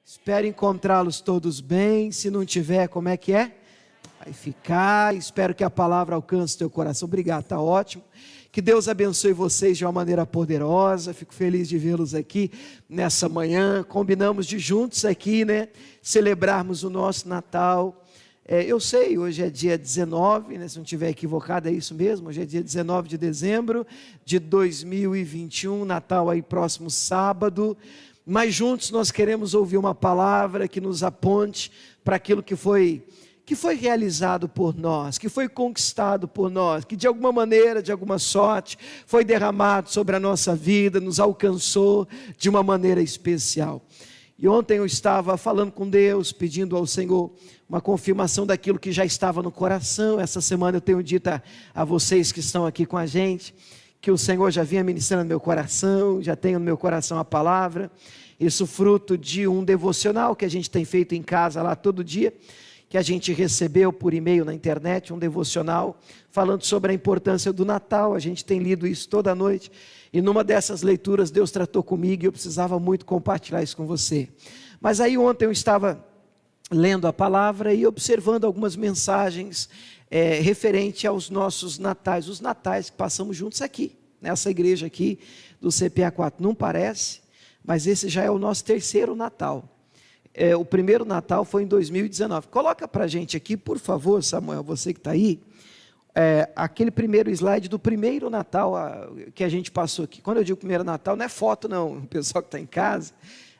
Espero encontrá-los todos bem. Se não tiver, como é que é? Vai ficar. Espero que a palavra alcance teu coração. Obrigado, está ótimo. Que Deus abençoe vocês de uma maneira poderosa. Fico feliz de vê-los aqui nessa manhã. Combinamos de juntos aqui, né? Celebrarmos o nosso Natal. Eu sei, hoje é dia 19, né? Se não estiver equivocado, é isso mesmo. Hoje é dia 19 de dezembro de 2021. Natal aí próximo sábado. Mas juntos nós queremos ouvir uma palavra que nos aponte para aquilo que foi realizado por nós, que foi conquistado por nós, que de alguma maneira, de alguma sorte, foi derramado sobre a nossa vida, nos alcançou de uma maneira especial. E ontem eu estava falando com Deus, pedindo ao Senhor uma confirmação daquilo que já estava no coração. Essa semana eu tenho dito a vocês que estão aqui com a gente, que o Senhor já vinha ministrando no meu coração, já tenho no meu coração a palavra. Isso fruto de um devocional que a gente tem feito em casa lá todo dia, que a gente recebeu por e-mail na internet, um devocional falando sobre a importância do Natal. A gente tem lido isso toda noite, e numa dessas leituras Deus tratou comigo e eu precisava muito compartilhar isso com você. Mas aí ontem eu estava lendo a palavra e observando algumas mensagens referente aos nossos natais, os natais que passamos juntos aqui, nessa igreja aqui do CPA 4, não parece? Mas esse já é o nosso terceiro Natal. O primeiro Natal foi em 2019. Coloca para a gente aqui, por favor, Samuel, você que está aí, aquele primeiro slide do primeiro Natal que a gente passou aqui. Quando eu digo primeiro Natal, não é foto não, o pessoal que está em casa.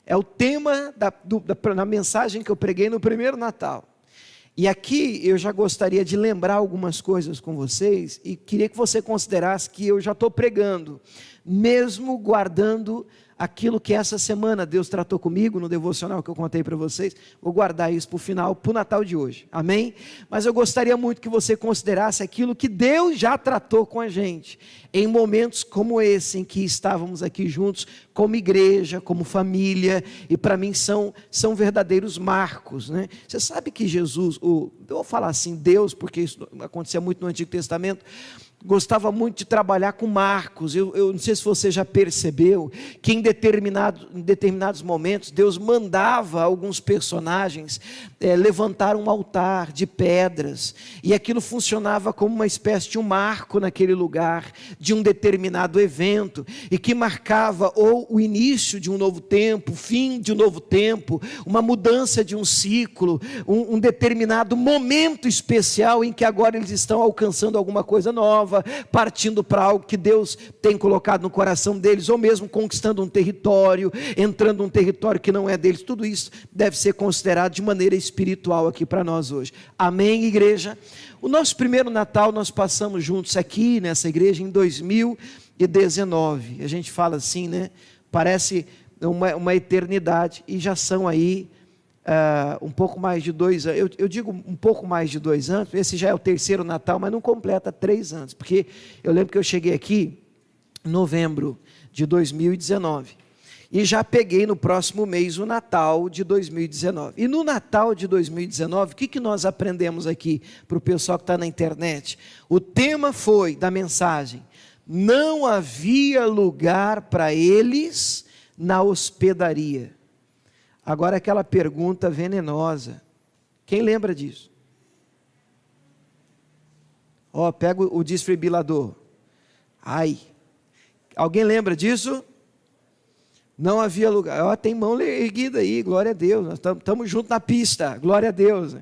É o tema da mensagem que eu preguei no primeiro Natal. E aqui eu já gostaria de lembrar algumas coisas com vocês, e queria que você considerasse que eu já estou pregando, mesmo guardando aquilo que essa semana Deus tratou comigo no devocional que eu contei para vocês. Vou guardar isso para o final, para o Natal de hoje, amém? Mas eu gostaria muito que você considerasse aquilo que Deus já tratou com a gente, em momentos como esse, em que estávamos aqui juntos, como igreja, como família, e para mim são verdadeiros marcos, né? Você sabe que Jesus, eu vou falar assim, Deus, porque isso acontecia muito no Antigo Testamento, gostava muito de trabalhar com marcos. Eu não sei se você já percebeu que em determinados momentos Deus mandava alguns personagens levantar um altar de pedras, e aquilo funcionava como uma espécie de um marco naquele lugar, de um determinado evento, e que marcava ou o início de um novo tempo, o fim de um novo tempo, uma mudança de um ciclo, um determinado momento especial em que agora eles estão alcançando alguma coisa nova, partindo para algo que Deus tem colocado no coração deles, ou mesmo conquistando um território, entrando num território que não é deles. Tudo isso deve ser considerado de maneira espiritual aqui para nós hoje, amém, igreja? O nosso primeiro Natal nós passamos juntos aqui nessa igreja em 2019, a gente fala assim, né? Parece uma eternidade, e já são aí um pouco mais de 2 anos, eu digo um pouco mais de 2 anos, esse já é o terceiro Natal, mas não completa 3 anos, porque eu lembro que eu cheguei aqui em novembro de 2019, e já peguei no próximo mês o Natal de 2019, e no Natal de 2019, o que nós aprendemos aqui, para o pessoal que está na internet? O tema foi, da mensagem, não havia lugar para eles na hospedaria. Agora aquela pergunta venenosa, quem lembra disso? Pega o desfibrilador. Ai, alguém lembra disso? Não havia lugar. Tem mão erguida aí, glória a Deus, nós estamos juntos na pista, glória a Deus.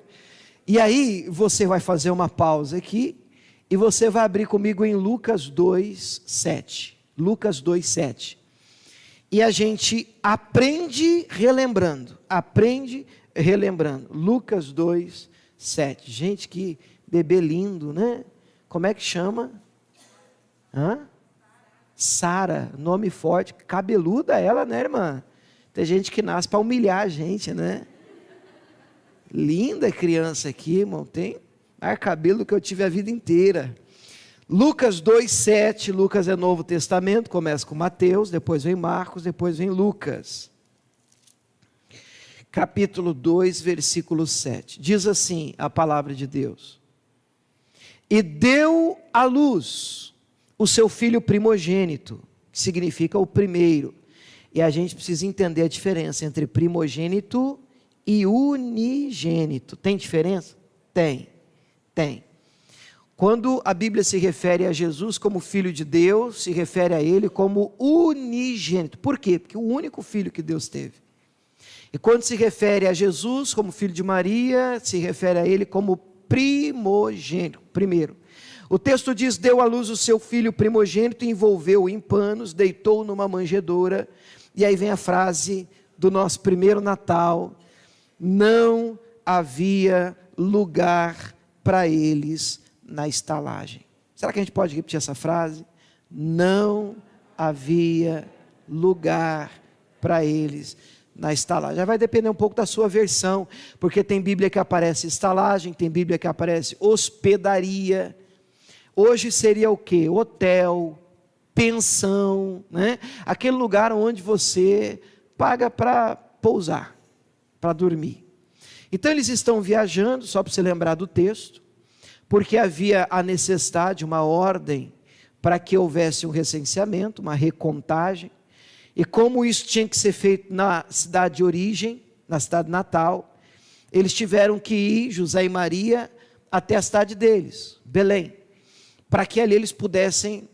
E aí você vai fazer uma pausa aqui, e você vai abrir comigo em Lucas 2:7. Lucas 2:7. E a gente aprende relembrando. Lucas 2:7. Gente, que bebê lindo, né? Como é que chama? Sara, nome forte, cabeluda ela, né, irmã? Tem gente que nasce para humilhar a gente, né? Linda criança aqui, irmão. Tem mais cabelo que eu tive a vida inteira. Lucas 2:7, Lucas é Novo Testamento, começa com Mateus, depois vem Marcos, depois vem Lucas. Capítulo 2, versículo 7, diz assim a palavra de Deus: e deu à luz o seu filho primogênito, que significa o primeiro, E a gente precisa entender a diferença entre primogênito e unigênito. Tem diferença? Tem. Quando a Bíblia se refere a Jesus como Filho de Deus, se refere a Ele como unigênito. Por quê? Porque o único Filho que Deus teve. E quando se refere a Jesus como Filho de Maria, se refere a Ele como primogênito. Primeiro, o texto diz: deu à luz o seu filho primogênito, envolveu-o em panos, deitou-o numa manjedoura. E aí vem a frase do nosso primeiro Natal: não havia lugar para eles na estalagem. Será que a gente pode repetir essa frase? Não havia lugar para eles na estalagem. Já vai depender um pouco da sua versão, porque tem Bíblia que aparece estalagem, tem Bíblia que aparece hospedaria. Hoje seria o quê? Hotel, pensão, né? Aquele lugar onde você paga para pousar, para dormir. Então eles estão viajando, só para você lembrar do texto, porque havia a necessidade, uma ordem, para que houvesse um recenseamento, uma recontagem, e como isso tinha que ser feito na cidade de origem, na cidade natal, eles tiveram que ir, José e Maria, até a cidade deles, Belém, para que ali eles pudessem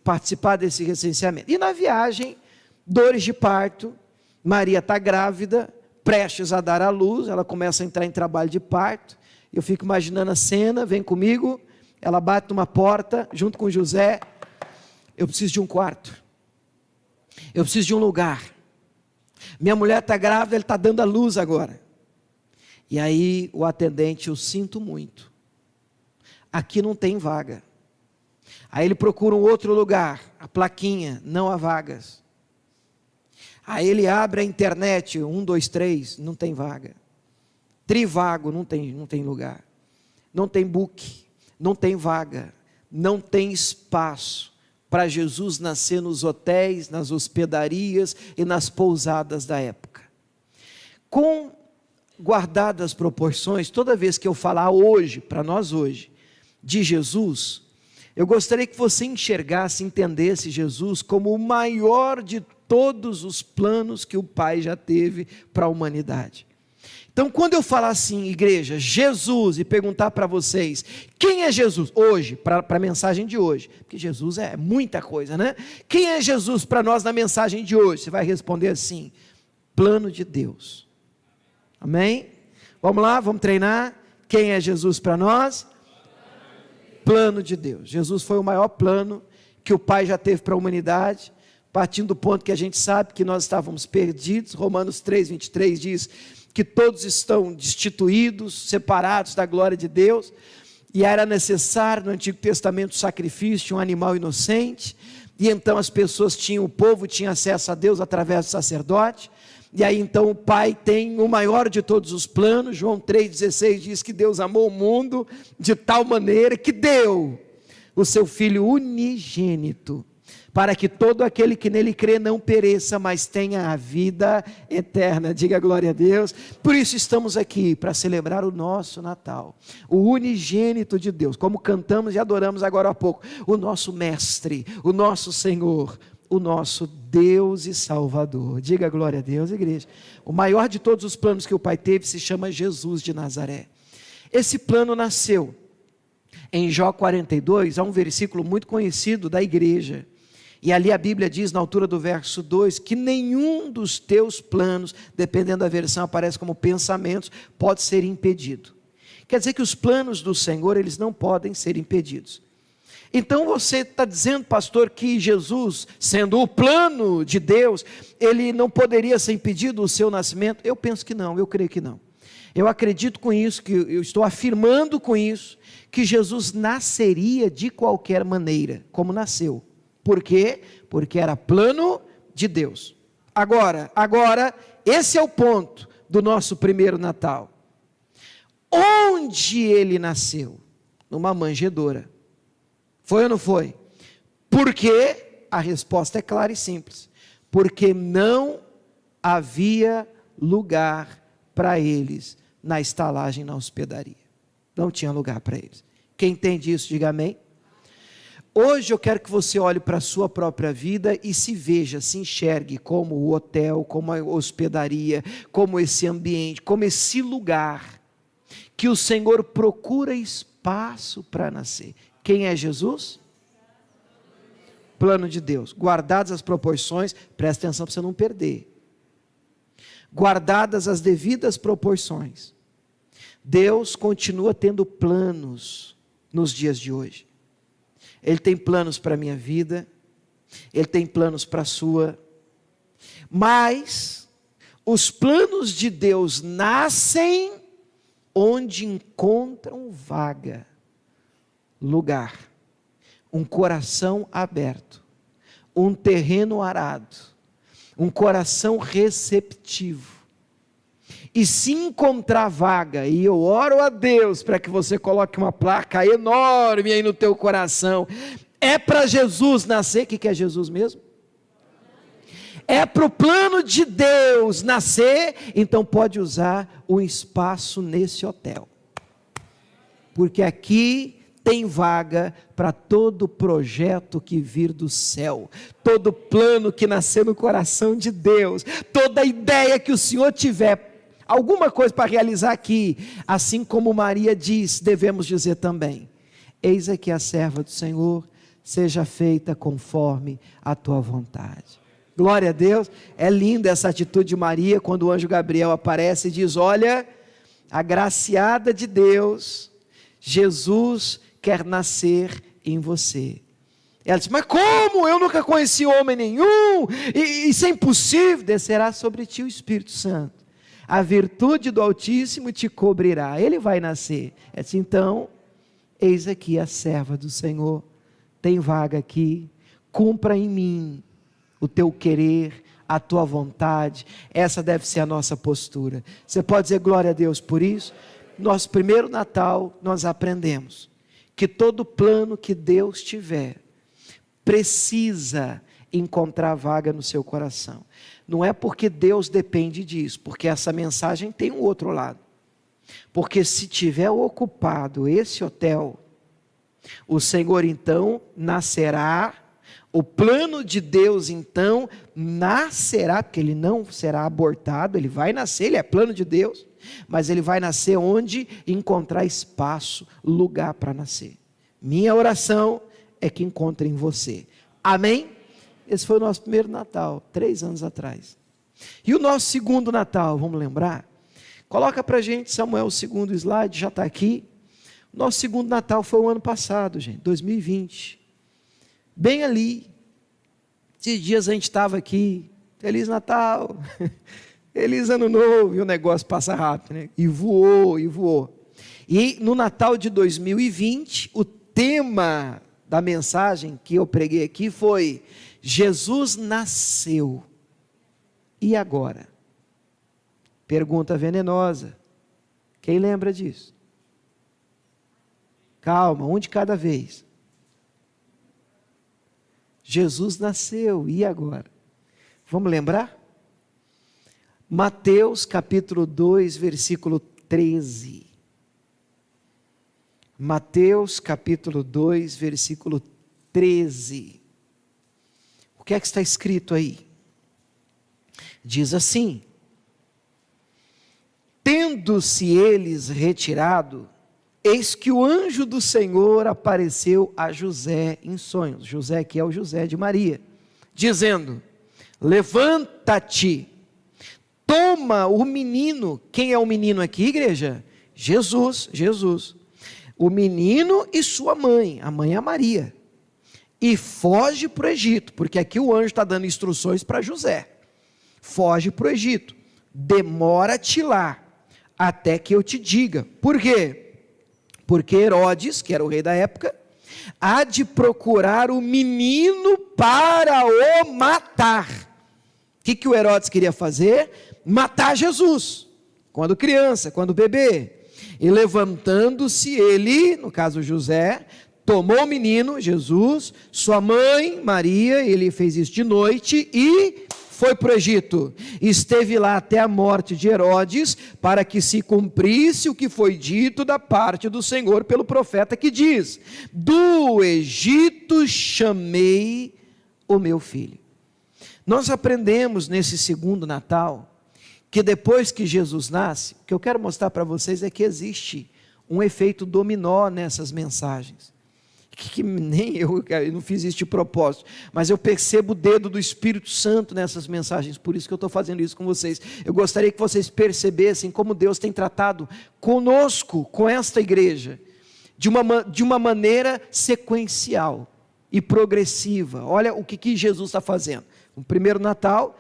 participar desse recenseamento. E na viagem, dores de parto, Maria está grávida, prestes a dar à luz, ela começa a entrar em trabalho de parto. Eu fico imaginando a cena, vem comigo, ela bate numa porta, junto com José: eu preciso de um quarto, eu preciso de um lugar, minha mulher está grávida, ele está dando à luz agora. E aí o atendente: eu sinto muito, aqui não tem vaga. Aí ele procura um outro lugar, a plaquinha: não há vagas. Aí ele abre a internet, 1, 2, 3, não tem vaga. Trivago, não tem lugar. Não tem book, não tem vaga, não tem espaço para Jesus nascer nos hotéis, nas hospedarias e nas pousadas da época. Com guardadas as proporções, toda vez que eu falar hoje, para nós hoje, de Jesus, eu gostaria que você enxergasse, entendesse Jesus como o maior de todos os planos que o Pai já teve para a humanidade. Então, quando eu falar assim, igreja, Jesus, e perguntar para vocês, quem é Jesus? Hoje, para a mensagem de hoje, porque Jesus é muita coisa, né? Quem é Jesus para nós na mensagem de hoje? Você vai responder assim: plano de Deus. Amém? Vamos lá, vamos treinar. Quem é Jesus para nós? Plano de Deus. Jesus foi o maior plano que o Pai já teve para a humanidade, partindo do ponto que a gente sabe que nós estávamos perdidos. Romanos 3, 23 diz que todos estão destituídos, separados da glória de Deus, e era necessário no Antigo Testamento o sacrifício de um animal inocente, e então as pessoas tinham, o povo tinha acesso a Deus através do sacerdote. E aí então o Pai tem o maior de todos os planos. João 3,16 diz que Deus amou o mundo de tal maneira que deu o seu Filho unigênito, para que todo aquele que nele crê não pereça, mas tenha a vida eterna. Diga glória a Deus. Por isso estamos aqui, para celebrar o nosso Natal, o unigênito de Deus, como cantamos e adoramos agora há pouco, o nosso Mestre, o nosso Senhor, o nosso Deus e Salvador. Diga glória a Deus, igreja. O maior de todos os planos que o Pai teve se chama Jesus de Nazaré. Esse plano nasceu em Jó 42, há um versículo muito conhecido da igreja, e ali a Bíblia diz, na altura do verso 2, que nenhum dos teus planos, dependendo da versão, aparece como pensamentos, pode ser impedido. Quer dizer que os planos do Senhor, eles não podem ser impedidos. Então você está dizendo, pastor, que Jesus, sendo o plano de Deus, ele não poderia ser impedido o seu nascimento? Eu penso que não, eu creio que não. Eu acredito com isso, que eu estou afirmando com isso, que Jesus nasceria de qualquer maneira, como nasceu. Por quê? Porque era plano de Deus. Agora, esse é o ponto do nosso primeiro Natal. Onde ele nasceu? Numa manjedoura. Foi ou não foi? Por quê? A resposta é clara e simples. Porque não havia lugar para eles na estalagem, na hospedaria. Não tinha lugar para eles. Quem entende isso, diga amém. Hoje eu quero que você olhe para a sua própria vida e se veja, se enxergue como o hotel, como a hospedaria, como esse ambiente, como esse lugar que o Senhor procura espaço para nascer. Quem é Jesus? Plano de Deus. Guardadas as proporções, presta atenção para você não perder. Guardadas as devidas proporções, Deus continua tendo planos nos dias de hoje. Ele tem planos para a minha vida, Ele tem planos para a sua, mas os planos de Deus nascem onde encontram vaga, lugar, um coração aberto, um terreno arado, um coração receptivo. E se encontrar vaga, e eu oro a Deus para que você coloque uma placa enorme aí no teu coração, é para Jesus nascer. O que é Jesus mesmo? É para o plano de Deus nascer, então pode usar o espaço nesse hotel, porque aqui tem vaga para todo projeto que vir do céu, todo plano que nascer no coração de Deus, toda ideia que o Senhor tiver, alguma coisa para realizar aqui, assim como Maria diz, devemos dizer também: eis aqui a serva do Senhor, seja feita conforme a tua vontade. Glória a Deus. É linda essa atitude de Maria, quando o anjo Gabriel aparece e diz: olha, agraciada de Deus, Jesus quer nascer em você. Ela diz: mas como? Eu nunca conheci homem nenhum, isso é impossível. Descerá sobre ti o Espírito Santo, a virtude do Altíssimo te cobrirá, ele vai nascer. É assim, então, eis aqui a serva do Senhor, tem vaga aqui, cumpra em mim o teu querer, a tua vontade. Essa deve ser a nossa postura. Você pode dizer glória a Deus por isso? Nosso primeiro Natal, nós aprendemos que todo plano que Deus tiver, precisa encontrar vaga no seu coração. Não é porque Deus depende disso, porque essa mensagem tem um outro lado. Porque se tiver ocupado esse hotel, o Senhor então nascerá, o plano de Deus então nascerá, porque ele não será abortado, ele vai nascer, ele é plano de Deus, mas ele vai nascer onde encontrar espaço, lugar para nascer. Minha oração é que encontre em você. Amém? Esse foi o nosso primeiro Natal, 3 anos atrás. E o nosso segundo Natal, vamos lembrar? Coloca para a gente, Samuel, o segundo slide, já está aqui. O nosso segundo Natal foi o ano passado, gente, 2020. Bem ali. Esses dias a gente estava aqui, Feliz Natal, Feliz Ano Novo, e o negócio passa rápido, né? E voou, e voou. E no Natal de 2020, o tema da mensagem que eu preguei aqui foi: Jesus nasceu. E agora? Pergunta venenosa. Quem lembra disso? Calma, um de cada vez. Jesus nasceu, e agora? Vamos lembrar? Mateus capítulo 2, versículo 13. Mateus capítulo 2, versículo 13. O que é que está escrito aí? Diz assim: tendo-se eles retirado, eis que o anjo do Senhor apareceu a José em sonhos. José, que é o José de Maria, dizendo: levanta-te, toma o menino. Quem é o menino aqui, igreja? Jesus, Jesus. O menino e sua mãe, a mãe é Maria, e foge para o Egito, porque aqui o anjo está dando instruções para José. Foge para o Egito, demora-te lá, até que eu te diga. Por quê? Porque Herodes, que era o rei da época, há de procurar o menino para o matar. O que o Herodes queria fazer? Matar Jesus, quando criança, quando bebê. E levantando-se ele, no caso José, tomou o menino, Jesus, sua mãe, Maria, ele fez isso de noite, e foi para o Egito, esteve lá até a morte de Herodes, para que se cumprisse o que foi dito da parte do Senhor pelo profeta, que diz: do Egito chamei o meu filho. Nós aprendemos nesse segundo Natal, que depois que Jesus nasce, o que eu quero mostrar para vocês é que existe um efeito dominó nessas mensagens, que nem eu não fiz isso de propósito, mas eu percebo o dedo do Espírito Santo nessas mensagens, por isso que eu estou fazendo isso com vocês. Eu gostaria que vocês percebessem como Deus tem tratado conosco, com esta igreja, de uma maneira sequencial e progressiva. Olha o que Jesus está fazendo. O primeiro Natal,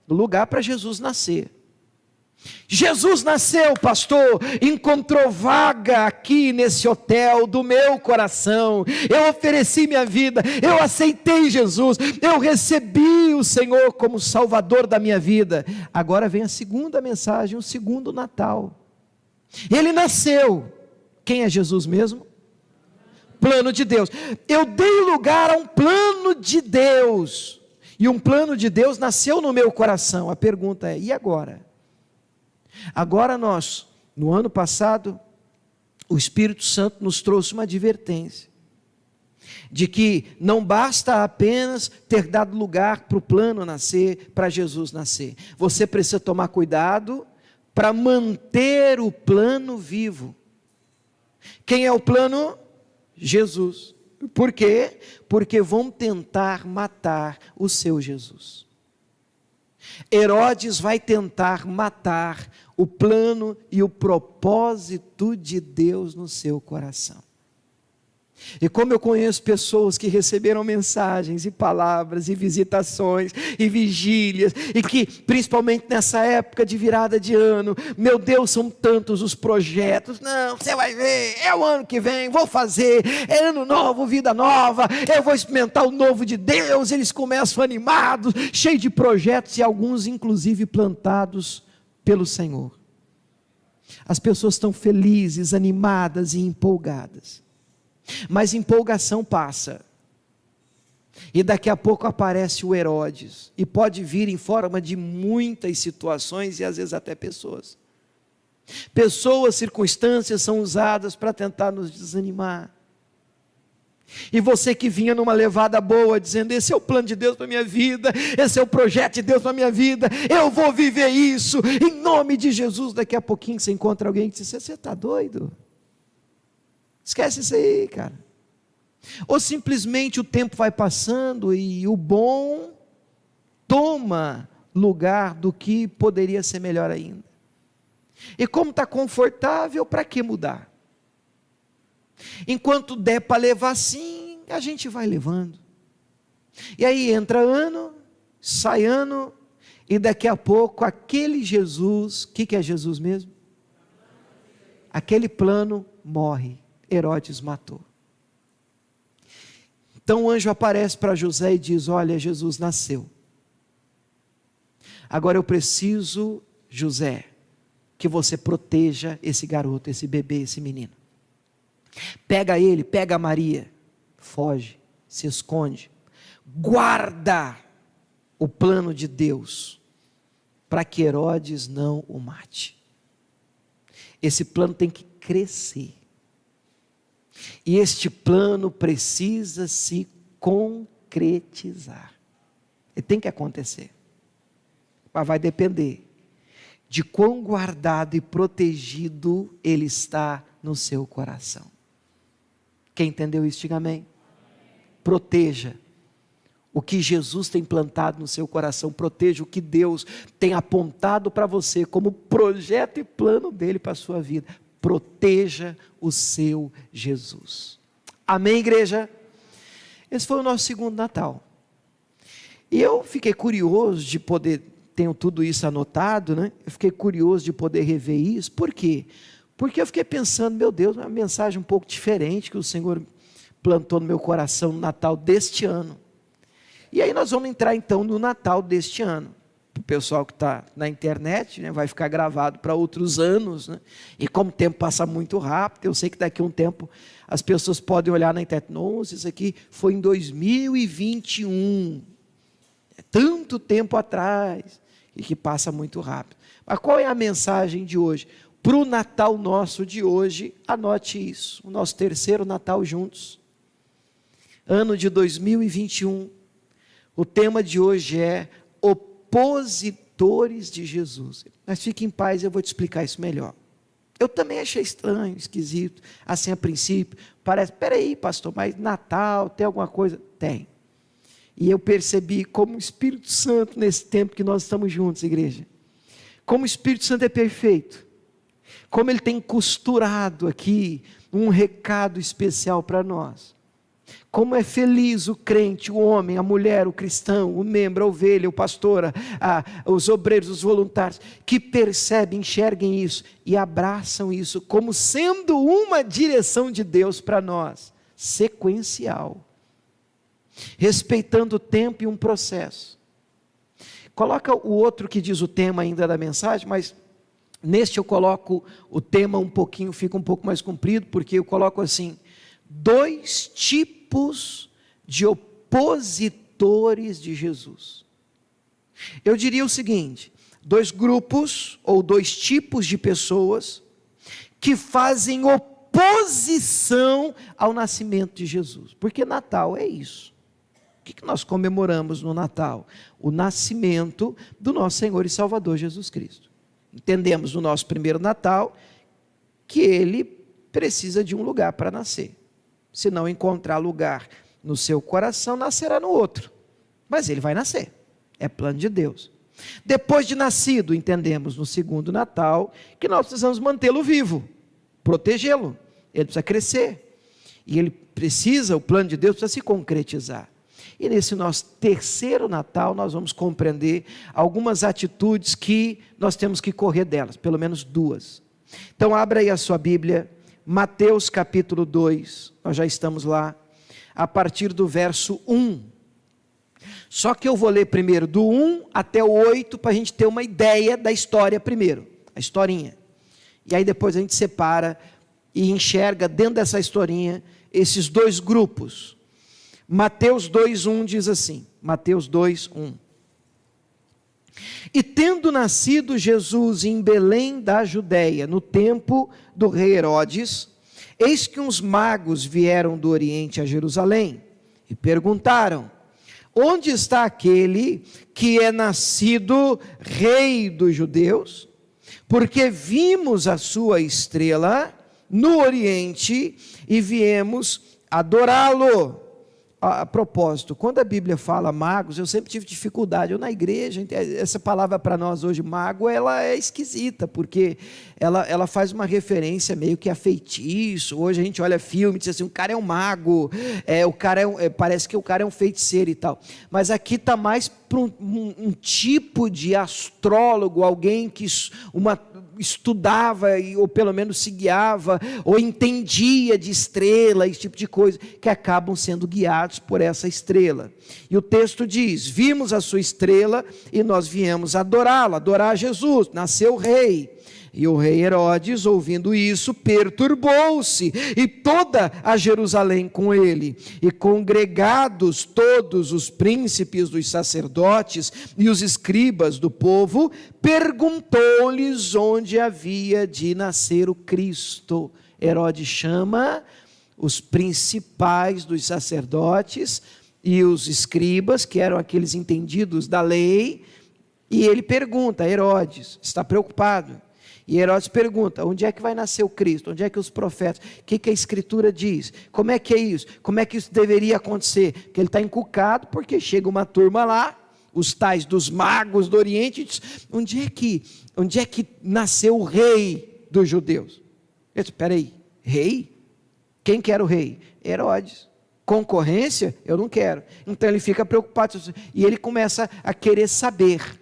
lugar para Jesus nascer. Jesus nasceu, pastor, encontrou vaga aqui nesse hotel do meu coração. Eu ofereci minha vida, eu aceitei Jesus, eu recebi o Senhor como Salvador da minha vida. Agora vem a segunda mensagem, o segundo Natal. Ele nasceu. Quem é Jesus mesmo? Plano de Deus. Eu dei lugar a um plano de Deus, e um plano de Deus nasceu no meu coração. A pergunta é: e agora? Agora nós, no ano passado, o Espírito Santo nos trouxe uma advertência, de que não basta apenas ter dado lugar para o plano nascer, para Jesus nascer. Você precisa tomar cuidado para manter o plano vivo. Quem é o plano? Jesus. Por quê? Porque vão tentar matar o seu Jesus. Herodes vai tentar matar o plano e o propósito de Deus no seu coração. E como eu conheço pessoas que receberam mensagens e palavras e visitações e vigílias, e que principalmente nessa época de virada de ano, meu Deus, são tantos os projetos. Não, você vai ver, é o ano que vem, vou fazer, é ano novo, vida nova, eu vou experimentar o novo de Deus. Eles começam animados, cheios de projetos, e alguns inclusive plantados pelo Senhor. As pessoas estão felizes, animadas e empolgadas. Mas empolgação passa, e daqui a pouco aparece o Herodes, e pode vir em forma de muitas situações, e às vezes até pessoas. Circunstâncias são usadas para tentar nos desanimar. E você que vinha numa levada boa, dizendo: esse é o plano de Deus para a minha vida, esse é o projeto de Deus para a minha vida, eu vou viver isso, em nome de Jesus. Daqui a pouquinho você encontra alguém que diz: você está doido? Esquece isso aí, cara. Ou simplesmente o tempo vai passando e o bom toma lugar do que poderia ser melhor ainda. E como está confortável, para que mudar? Enquanto der para levar sim, a gente vai levando. E aí entra ano, sai ano, e daqui a pouco aquele Jesus, o que é Jesus mesmo? Aquele plano morre. Herodes matou. Então o anjo aparece para José e diz: olha, Jesus nasceu. Agora eu preciso, José, que você proteja esse garoto, esse bebê, esse menino. Pega ele, pega a Maria, foge, se esconde, guarda o plano de Deus, para que Herodes não o mate. Esse plano tem que crescer. E este plano precisa se concretizar. Ele tem que acontecer. Mas vai depender de quão guardado e protegido ele está no seu coração. Quem entendeu isso, diga amém. Proteja o que Jesus tem plantado no seu coração. Proteja o que Deus tem apontado para você como projeto e plano dele para a sua vida. Proteja o seu Jesus. Amém, igreja? Esse foi o nosso segundo Natal. E eu fiquei curioso de poder, tenho tudo isso anotado, né? Eu fiquei curioso de poder rever isso. Por quê? Porque eu fiquei pensando: meu Deus, uma mensagem um pouco diferente que o Senhor plantou no meu coração no Natal deste ano. E aí nós vamos entrar então no Natal deste ano. O pessoal que está na internet, né, vai ficar gravado para outros anos, né? E como o tempo passa muito rápido, eu sei que daqui a um tempo as pessoas podem olhar na internet: nossa, isso aqui foi em 2021. É tanto tempo atrás e que passa muito rápido. Mas qual é a mensagem de hoje? Para o Natal nosso de hoje, anote isso, o nosso terceiro Natal juntos, ano de 2021, o tema de hoje é opositores de Jesus. Mas fique em paz, eu vou te explicar isso melhor. Eu também achei estranho, esquisito, assim a princípio, parece, peraí pastor, mas Natal, tem alguma coisa? Tem. E eu percebi como o Espírito Santo, nesse tempo que nós estamos juntos, igreja, como o Espírito Santo é perfeito, como ele tem costurado aqui um recado especial para nós. Como é feliz o crente, o homem, a mulher, o cristão, o membro, a ovelha, o pastor, os obreiros, os voluntários, que percebem, enxerguem isso e abraçam isso como sendo uma direção de Deus para nós, sequencial, respeitando o tempo e um processo. Coloca o outro que diz o tema ainda da mensagem, mas neste eu coloco o tema um pouquinho, fica um pouco mais comprido, porque eu coloco assim, 2 tipos de opositores de Jesus. Eu diria o seguinte, 2 grupos ou 2 tipos de pessoas que fazem oposição ao nascimento de Jesus, porque Natal é isso. O que nós comemoramos no Natal? O nascimento do nosso Senhor e Salvador Jesus Cristo. Entendemos no nosso primeiro Natal que ele precisa de um lugar para nascer. Se não encontrar lugar no seu coração, nascerá no outro. Mas ele vai nascer. É plano de Deus. Depois de nascido, entendemos no segundo Natal que nós precisamos mantê-lo vivo, protegê-lo. Ele precisa crescer. E ele precisa, o plano de Deus precisa se concretizar. E nesse nosso terceiro Natal, nós vamos compreender algumas atitudes que nós temos que correr delas, pelo menos 2. Então, abra aí a sua Bíblia, Mateus capítulo 2, nós já estamos lá, a partir do verso 1. Só que eu vou ler primeiro do 1 até o 8, para a gente ter uma ideia da história primeiro, a historinha. E aí depois a gente separa e enxerga dentro dessa historinha esses 2 grupos. Mateus 2:1 diz assim, Mateus 2:1. E tendo nascido Jesus em Belém da Judéia, no tempo do rei Herodes, eis que uns magos vieram do Oriente a Jerusalém e perguntaram, onde está aquele que é nascido rei dos judeus? Porque vimos a sua estrela no Oriente e viemos adorá-lo. A propósito, quando a Bíblia fala magos, eu sempre tive dificuldade, eu na igreja, essa palavra para nós hoje, mago, ela é esquisita, porque ela faz uma referência meio que a feitiço. Hoje a gente olha filme e diz assim, o cara é um mago, parece que o cara é um feiticeiro e tal, mas aqui está mais para um tipo de astrólogo, alguém que estudava, ou pelo menos se guiava, ou entendia de estrela, esse tipo de coisa, que acabam sendo guiados por essa estrela. E o texto diz, vimos a sua estrela e nós viemos adorá-la, adorar Jesus, nasceu o rei. E o rei Herodes, ouvindo isso, perturbou-se, e toda a Jerusalém com ele. E congregados todos os príncipes dos sacerdotes e os escribas do povo, perguntou-lhes onde havia de nascer o Cristo. Herodes chama os principais dos sacerdotes e os escribas, que eram aqueles entendidos da lei, e ele pergunta, Herodes está preocupado. E Herodes pergunta, onde é que vai nascer o Cristo? Onde é que os profetas? O que a Escritura diz? Como é que é isso? Como é que isso deveria acontecer? Porque ele está encucado, porque chega uma turma lá, os tais dos magos do Oriente, e diz, onde é que nasceu o rei dos judeus? Ele diz, espera aí, rei? Quem que era o rei? Herodes. Concorrência? Eu não quero. Então ele fica preocupado, e ele começa a querer saber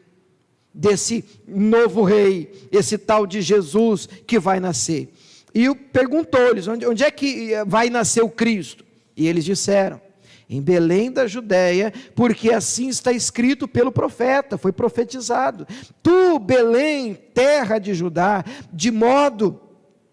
desse novo rei, esse tal de Jesus que vai nascer. E perguntou-lhes, onde é que vai nascer o Cristo? E eles disseram, em Belém da Judéia, porque assim está escrito pelo profeta, foi profetizado. Tu, Belém, terra de Judá, de modo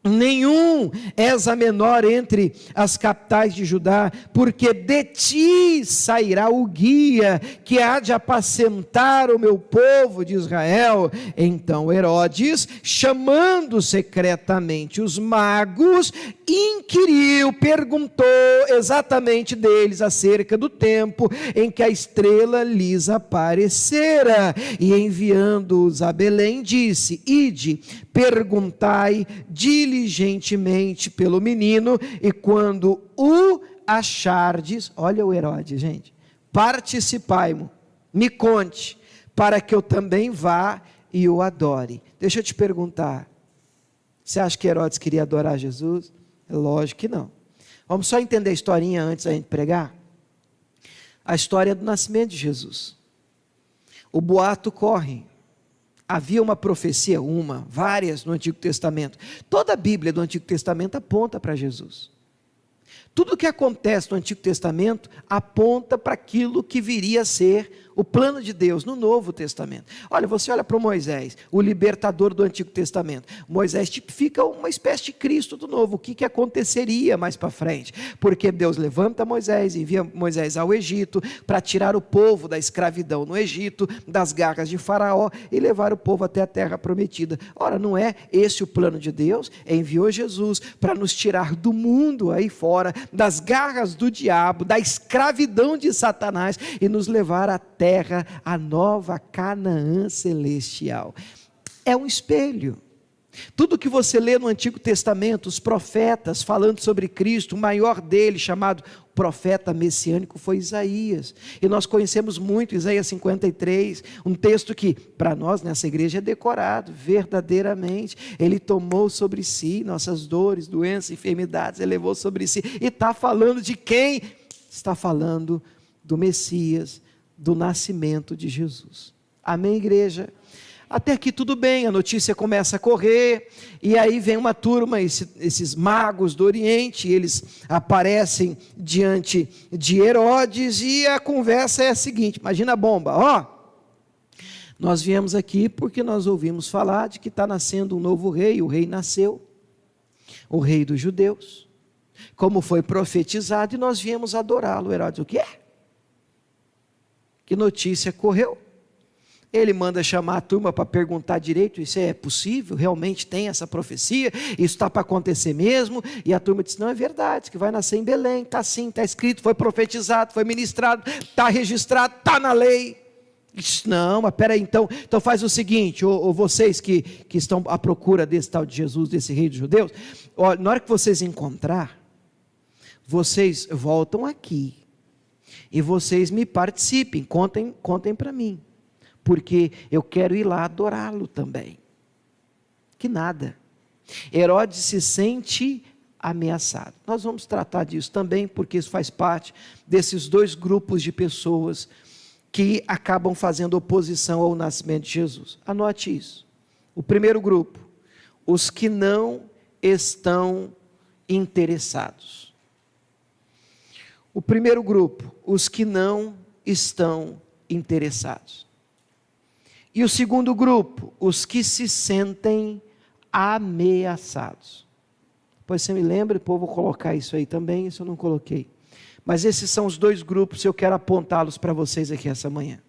nenhum és a menor entre as capitais de Judá, porque de ti sairá o guia que há de apacentar o meu povo de Israel. Então Herodes, chamando secretamente os magos, inquiriu, perguntou exatamente deles acerca do tempo em que a estrela lhes aparecera, e enviando-os a Belém, disse: ide, perguntai diligentemente pelo menino, e quando o achardes, olha o Herodes, gente, participai-mo, me conte, para que eu também vá e o adore. Deixa eu te perguntar, você acha que Herodes queria adorar Jesus? Lógico que não. Vamos só entender a historinha antes da gente pregar? A história do nascimento de Jesus. O boato corre. Havia uma profecia, várias no Antigo Testamento. Toda a Bíblia do Antigo Testamento aponta para Jesus. Tudo o que acontece no Antigo Testamento aponta para aquilo que viria a ser o plano de Deus no Novo Testamento. Olha, você olha para o Moisés, o libertador do Antigo Testamento. Moisés tipifica uma espécie de Cristo do Novo. O que aconteceria mais para frente? Porque Deus levanta Moisés, envia Moisés ao Egito para tirar o povo da escravidão no Egito, das garras de Faraó, e levar o povo até a terra prometida. Ora, não é esse o plano de Deus? Enviou Jesus para nos tirar do mundo aí fora, das garras do diabo, da escravidão de Satanás, e nos levar à terra, a nova Canaã celestial. É um espelho. Tudo que você lê no Antigo Testamento, os profetas falando sobre Cristo, o maior deles, chamado profeta messiânico, foi Isaías. E nós conhecemos muito Isaías 53, um texto que para nós nessa igreja é decorado, verdadeiramente. Ele tomou sobre si nossas dores, doenças, enfermidades, ele levou sobre si. E está falando de quem? Está falando do Messias, do nascimento de Jesus. Amém, igreja? Até aqui tudo bem, a notícia começa a correr, e aí vem uma turma, esses magos do Oriente, eles aparecem diante de Herodes, e a conversa é a seguinte, imagina a bomba, nós viemos aqui porque nós ouvimos falar de que está nascendo um novo rei, o rei nasceu, o rei dos judeus, como foi profetizado, e nós viemos adorá-lo. Herodes, o quê? Que notícia correu? Ele manda chamar a turma para perguntar direito, isso é possível? Realmente tem essa profecia? Isso está para acontecer mesmo? E a turma disse, não, é verdade, que vai nascer em Belém, está sim, está escrito, foi profetizado, foi ministrado, está registrado, está na lei. Disse, não, mas peraí, então faz o seguinte, ou vocês que estão à procura desse tal de Jesus, desse rei dos judeus, na hora que vocês encontrar, vocês voltam aqui, e vocês me participem, contem para mim, porque eu quero ir lá adorá-lo também. Que nada. Herodes se sente ameaçado. Nós vamos tratar disso também, porque isso faz parte desses dois grupos de pessoas que acabam fazendo oposição ao nascimento de Jesus. Anote isso. O primeiro grupo, os que não estão interessados. O primeiro grupo, os que não estão interessados. E o segundo grupo, os que se sentem ameaçados. Depois você me lembra, depois eu vou colocar isso aí também, isso eu não coloquei. Mas esses são os dois grupos, eu quero apontá-los para vocês aqui essa manhã.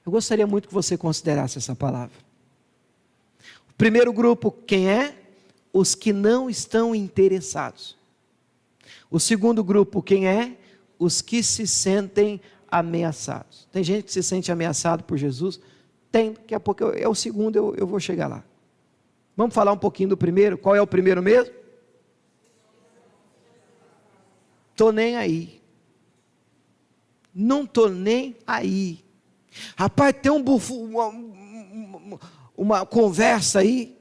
Eu gostaria muito que você considerasse essa palavra. O primeiro grupo, quem é? Os que não estão interessados. O segundo grupo, quem é? Os que se sentem ameaçados. Tem gente que se sente ameaçado por Jesus? Tem, daqui a pouco é o segundo, eu vou chegar lá. Vamos falar um pouquinho do primeiro? Qual é o primeiro mesmo? Estou nem aí. Não estou nem aí. Rapaz, tem uma conversa aí.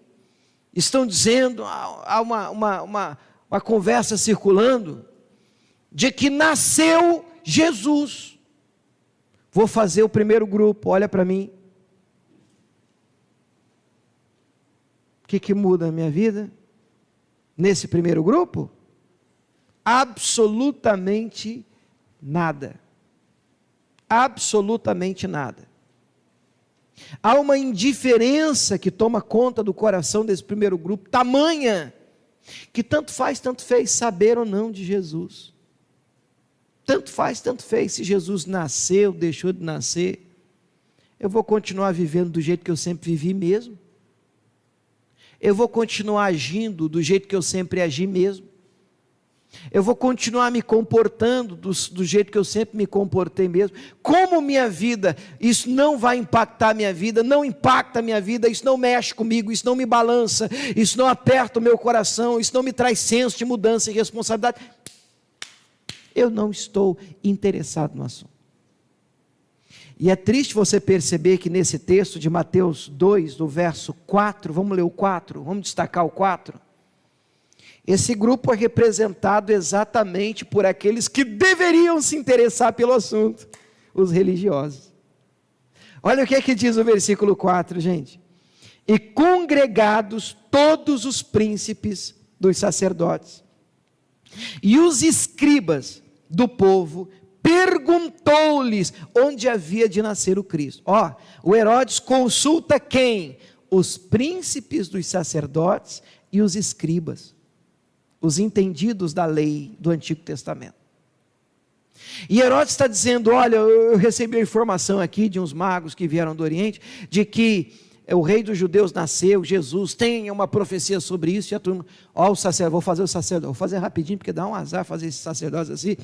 Estão dizendo, há uma conversa circulando, de que nasceu Jesus. Vou fazer o primeiro grupo, olha para mim. O que muda a minha vida? Nesse primeiro grupo? Absolutamente nada. Absolutamente nada. Há uma indiferença que toma conta do coração desse primeiro grupo, tamanha, que tanto faz, tanto fez saber ou não de Jesus. Tanto faz, tanto fez se Jesus nasceu, deixou de nascer. Eu vou continuar vivendo do jeito que eu sempre vivi mesmo. Eu vou continuar agindo do jeito que eu sempre agi mesmo. Eu vou continuar me comportando do jeito que eu sempre me comportei mesmo. Como minha vida, isso não vai impactar a minha vida, não impacta a minha vida, isso não mexe comigo, isso não me balança, isso não aperta o meu coração, isso não me traz senso de mudança e responsabilidade. Eu não estou interessado no assunto. E é triste você perceber que nesse texto de Mateus 2, do verso 4, vamos ler o 4, vamos destacar o 4. Esse grupo é representado exatamente por aqueles que deveriam se interessar pelo assunto, os religiosos. Olha o que é que diz o versículo 4, gente. E congregados todos os príncipes dos sacerdotes e os escribas do povo, perguntou-lhes onde havia de nascer o Cristo. O Herodes consulta quem? Os príncipes dos sacerdotes e os escribas, os entendidos da lei do Antigo Testamento. E Herodes está dizendo, olha, eu recebi a informação aqui de uns magos que vieram do Oriente, de que o rei dos judeus nasceu, Jesus, tem uma profecia sobre isso, e a turma, o sacerdote, vou fazer o sacerdote, vou fazer rapidinho, porque dá um azar fazer esses sacerdotes assim,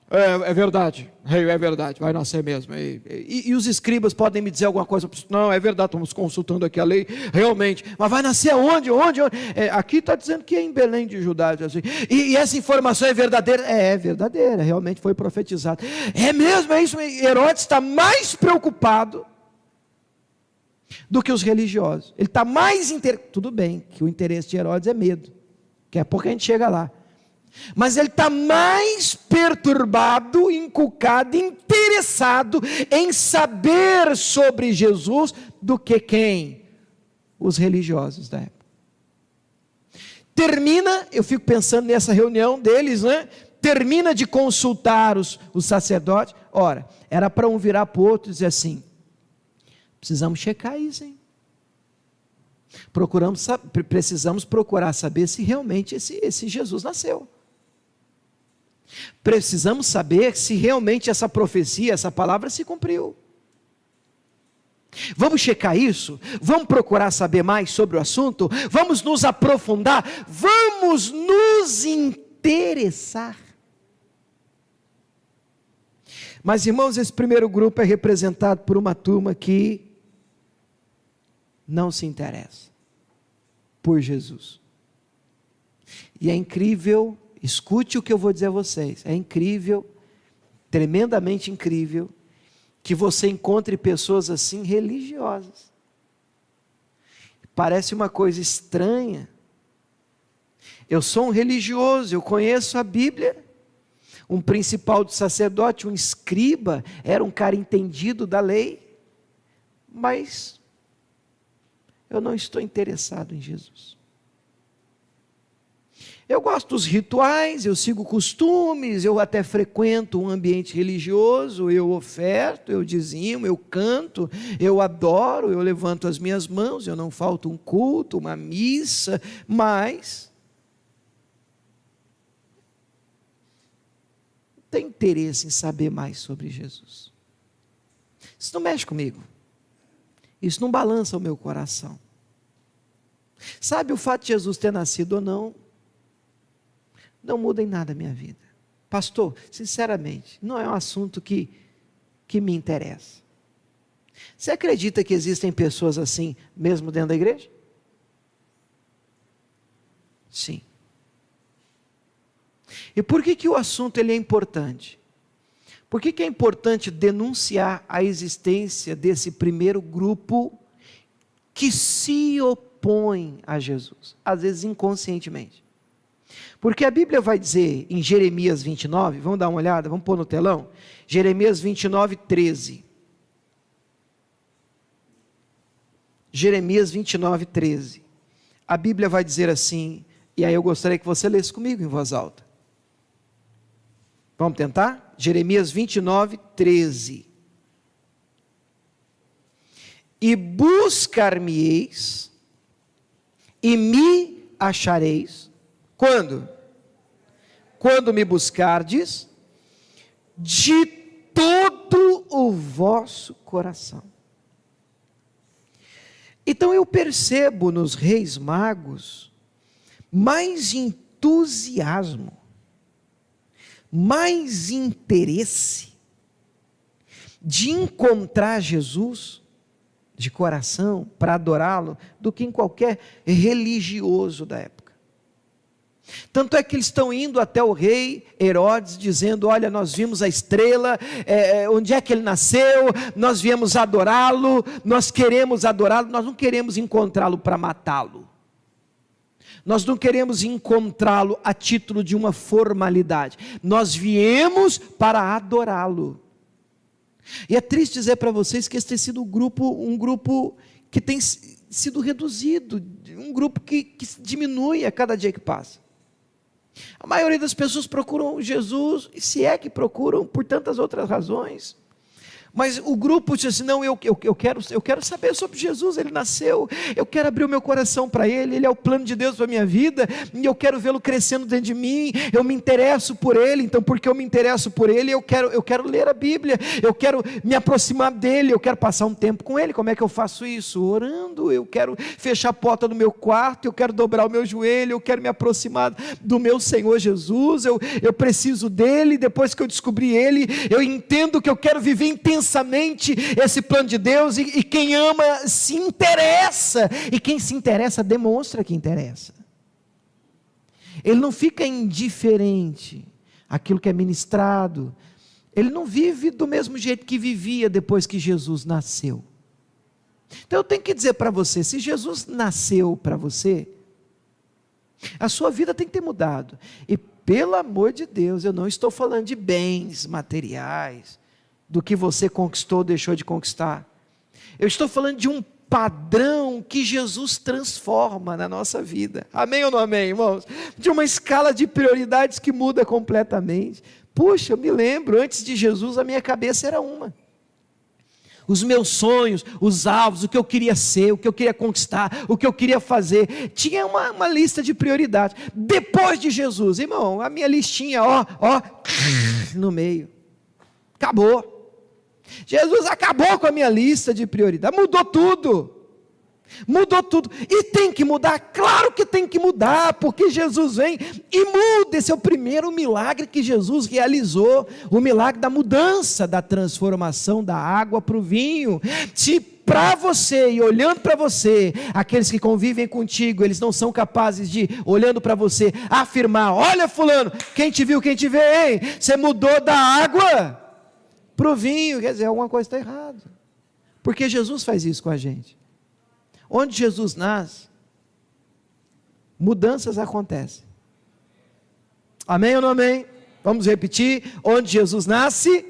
é verdade, rei, é verdade, vai nascer mesmo. E os escribas podem me dizer alguma coisa? Não, é verdade, estamos consultando aqui a lei, realmente, mas vai nascer aonde? Onde? Aqui está dizendo que é em Belém de Judá, assim. E essa informação é verdadeira? É verdadeira, realmente foi profetizado. É mesmo, é isso. Herodes está mais preocupado do que os religiosos. Ele está mais tudo bem que o interesse de Herodes é medo, que é porque a gente chega lá. Mas ele está mais perturbado, encucado, interessado em saber sobre Jesus do que quem? Os religiosos da época. Termina, eu fico pensando nessa reunião deles, né? Termina de consultar os sacerdotes. Ora, era para um virar para o outro e dizer assim, precisamos checar isso, hein? Precisamos procurar saber se realmente esse Jesus nasceu. Precisamos saber se realmente essa profecia, essa palavra se cumpriu. Vamos checar isso? Vamos procurar saber mais sobre o assunto? Vamos nos aprofundar? Vamos nos interessar? Mas, irmãos, esse primeiro grupo é representado por uma turma que não se interessa por Jesus. E é incrível, escute o que eu vou dizer a vocês, é incrível, tremendamente incrível, que você encontre pessoas assim religiosas. Parece uma coisa estranha. Eu sou um religioso, eu conheço a Bíblia. Um principal do sacerdote, um escriba, era um cara entendido da lei, mas eu não estou interessado em Jesus. Eu gosto dos rituais, eu sigo costumes, eu até frequento um ambiente religioso, eu oferto, eu dizimo, eu canto, eu adoro, eu levanto as minhas mãos, eu não falto um culto, uma missa, mas não tenho interesse em saber mais sobre Jesus. Isso não mexe comigo, isso não balança o meu coração. Sabe, o fato de Jesus ter nascido ou não muda em nada a minha vida. Pastor, sinceramente, não é um assunto que me interessa. Você acredita que existem pessoas assim, mesmo dentro da igreja? Sim. E por que o assunto ele é importante? Por que é importante denunciar a existência desse primeiro grupo que se opõe a Jesus? Às vezes inconscientemente. Porque a Bíblia vai dizer em Jeremias 29, vamos dar uma olhada, vamos pôr no telão? Jeremias 29, 13. Jeremias 29, 13. A Bíblia vai dizer assim, e aí eu gostaria que você lesse comigo em voz alta. Vamos tentar? Jeremias 29, 13. E buscar-me-eis, e me achareis. Quando? Quando me buscardes de todo o vosso coração. Então eu percebo nos reis magos mais entusiasmo, mais interesse de encontrar Jesus de coração para adorá-lo do que em qualquer religioso da época. Tanto é que eles estão indo até o rei Herodes dizendo: olha, nós vimos a estrela, onde é que ele nasceu, nós viemos adorá-lo, nós queremos adorá-lo, nós não queremos encontrá-lo para matá-lo, nós não queremos encontrá-lo a título de uma formalidade, nós viemos para adorá-lo. E é triste dizer para vocês que esse tem sido um grupo que tem sido reduzido, um grupo que diminui a cada dia que passa. A maioria das pessoas procuram Jesus, e se é que procuram, por tantas outras razões. Mas o grupo diz assim: não, eu quero saber sobre Jesus, ele nasceu, eu quero abrir o meu coração para ele é o plano de Deus para a minha vida, e eu quero vê-lo crescendo dentro de mim, eu me interesso por ele, então porque eu me interesso por ele, eu quero ler a Bíblia, eu quero me aproximar dele, eu quero passar um tempo com ele. Como é que eu faço isso? Orando. Eu quero fechar a porta do meu quarto, eu quero dobrar o meu joelho, eu quero me aproximar do meu Senhor Jesus, eu preciso dele. Depois que eu descobri ele, eu entendo que eu quero viver intensamente esse plano de Deus, e quem ama se interessa, e quem se interessa demonstra que interessa. Ele não fica indiferente àquilo que é ministrado, ele não vive do mesmo jeito que vivia depois que Jesus nasceu. Então eu tenho que dizer para você: se Jesus nasceu para você, a sua vida tem que ter mudado. E pelo amor de Deus, eu não estou falando de bens materiais, do que você conquistou ou deixou de conquistar. Eu estou falando de um padrão que Jesus transforma na nossa vida. Amém ou não amém, irmãos? De uma escala de prioridades que muda completamente. Puxa, eu me lembro, antes de Jesus a minha cabeça era uma. Os meus sonhos, os alvos, o que eu queria ser, o que eu queria conquistar, o que eu queria fazer, tinha uma lista de prioridades. Depois de Jesus, irmão, a minha listinha, no meio, acabou. Jesus acabou com a minha lista de prioridades, mudou tudo, e tem que mudar, claro que tem que mudar, porque Jesus vem e muda. Esse é o primeiro milagre que Jesus realizou, o milagre da mudança, da transformação da água para o vinho. Se para você, e olhando para você, aqueles que convivem contigo, eles não são capazes de, olhando para você, afirmar: olha fulano, quem te viu, quem te vê, hein? Você mudou da água para o vinho, quer dizer, alguma coisa está errada, porque Jesus faz isso com a gente. Onde Jesus nasce, mudanças acontecem. Amém ou não amém? Vamos repetir: onde Jesus nasce,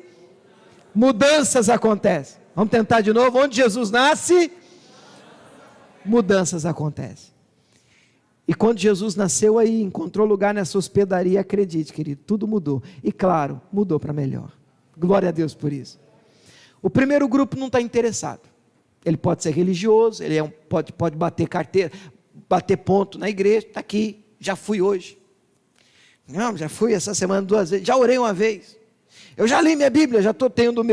mudanças acontecem. Vamos tentar de novo: onde Jesus nasce, mudanças acontecem. E quando Jesus nasceu aí, encontrou lugar nessa hospedaria, acredite, querido, tudo mudou, e claro, mudou para melhor. Glória a Deus por isso. O primeiro grupo não está interessado. Ele pode ser religioso, ele pode bater carteira, bater ponto na igreja, está aqui, já fui hoje. Não, já fui essa semana 2 vezes, já orei uma vez. Eu já li minha Bíblia, já estou tendo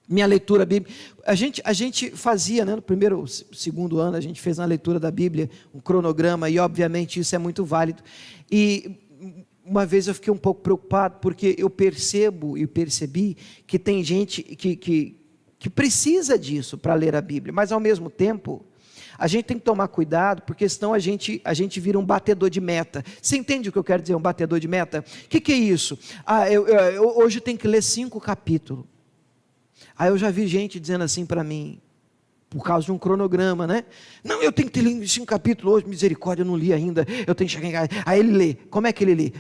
minha leitura bíblica. A gente fazia, no primeiro, segundo ano, a gente fez uma leitura da Bíblia, um cronograma, e obviamente isso é muito válido. E uma vez eu fiquei um pouco preocupado, porque eu percebi que tem gente que precisa disso para ler a Bíblia, mas ao mesmo tempo, a gente tem que tomar cuidado, porque senão a gente vira um batedor de meta. Você entende o que eu quero dizer, um batedor de meta? O que é isso? Hoje eu tenho que ler 5 capítulos. Aí eu já vi gente dizendo assim para mim, por causa de um cronograma, né? Não, eu tenho que ter lido 5 capítulos hoje, misericórdia, eu não li ainda, eu tenho que chegar em casa. Aí ele lê, como é que ele lê?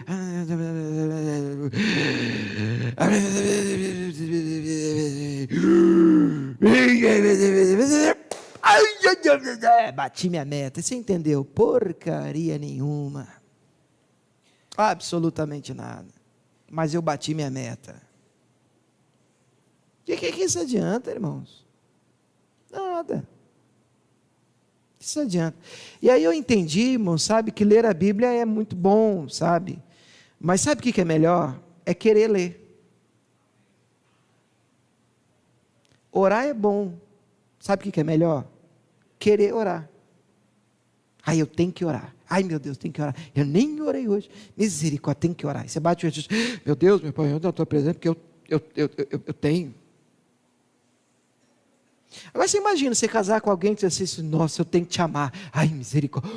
Bati minha meta. Você entendeu? Porcaria nenhuma, absolutamente nada, mas eu bati minha meta. O que isso adianta, irmãos? Nada. Isso adianta. E aí eu entendi, irmão, sabe, que ler a Bíblia é muito bom, sabe? Mas sabe o que é melhor? É querer ler. Orar é bom. Sabe o que é melhor? Querer orar. Ai, eu tenho que orar. Ai, meu Deus, tenho que orar. Eu nem orei hoje. Misericórdia, tenho que orar. E você bate o joelho e diz, meu Deus, meu pai, eu não estou presente porque eu tenho. Agora você imagina você casar com alguém que diz assim, nossa, eu tenho que te amar. Ai, misericórdia.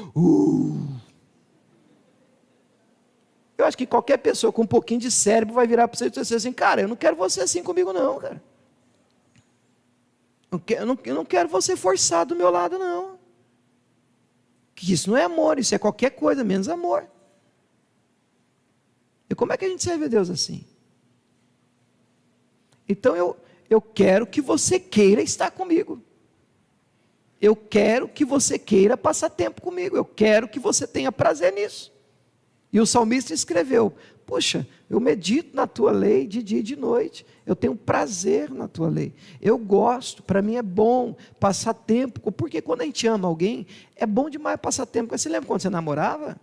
Eu acho que qualquer pessoa com um pouquinho de cérebro vai virar para você e dizer assim, cara, eu não quero você assim comigo não, cara. Eu não quero você forçado do meu lado não. Que isso não é amor, isso é qualquer coisa, menos amor. E como é que a gente serve a Deus assim? Então eu quero que você queira estar comigo. Eu quero que você queira passar tempo comigo. Eu quero que você tenha prazer nisso. E o salmista escreveu, poxa, eu medito na tua lei de dia e de noite. Eu tenho prazer na tua lei. Eu gosto, para mim é bom passar tempo. Porque quando a gente ama alguém, é bom demais passar tempo. Você lembra quando você namorava?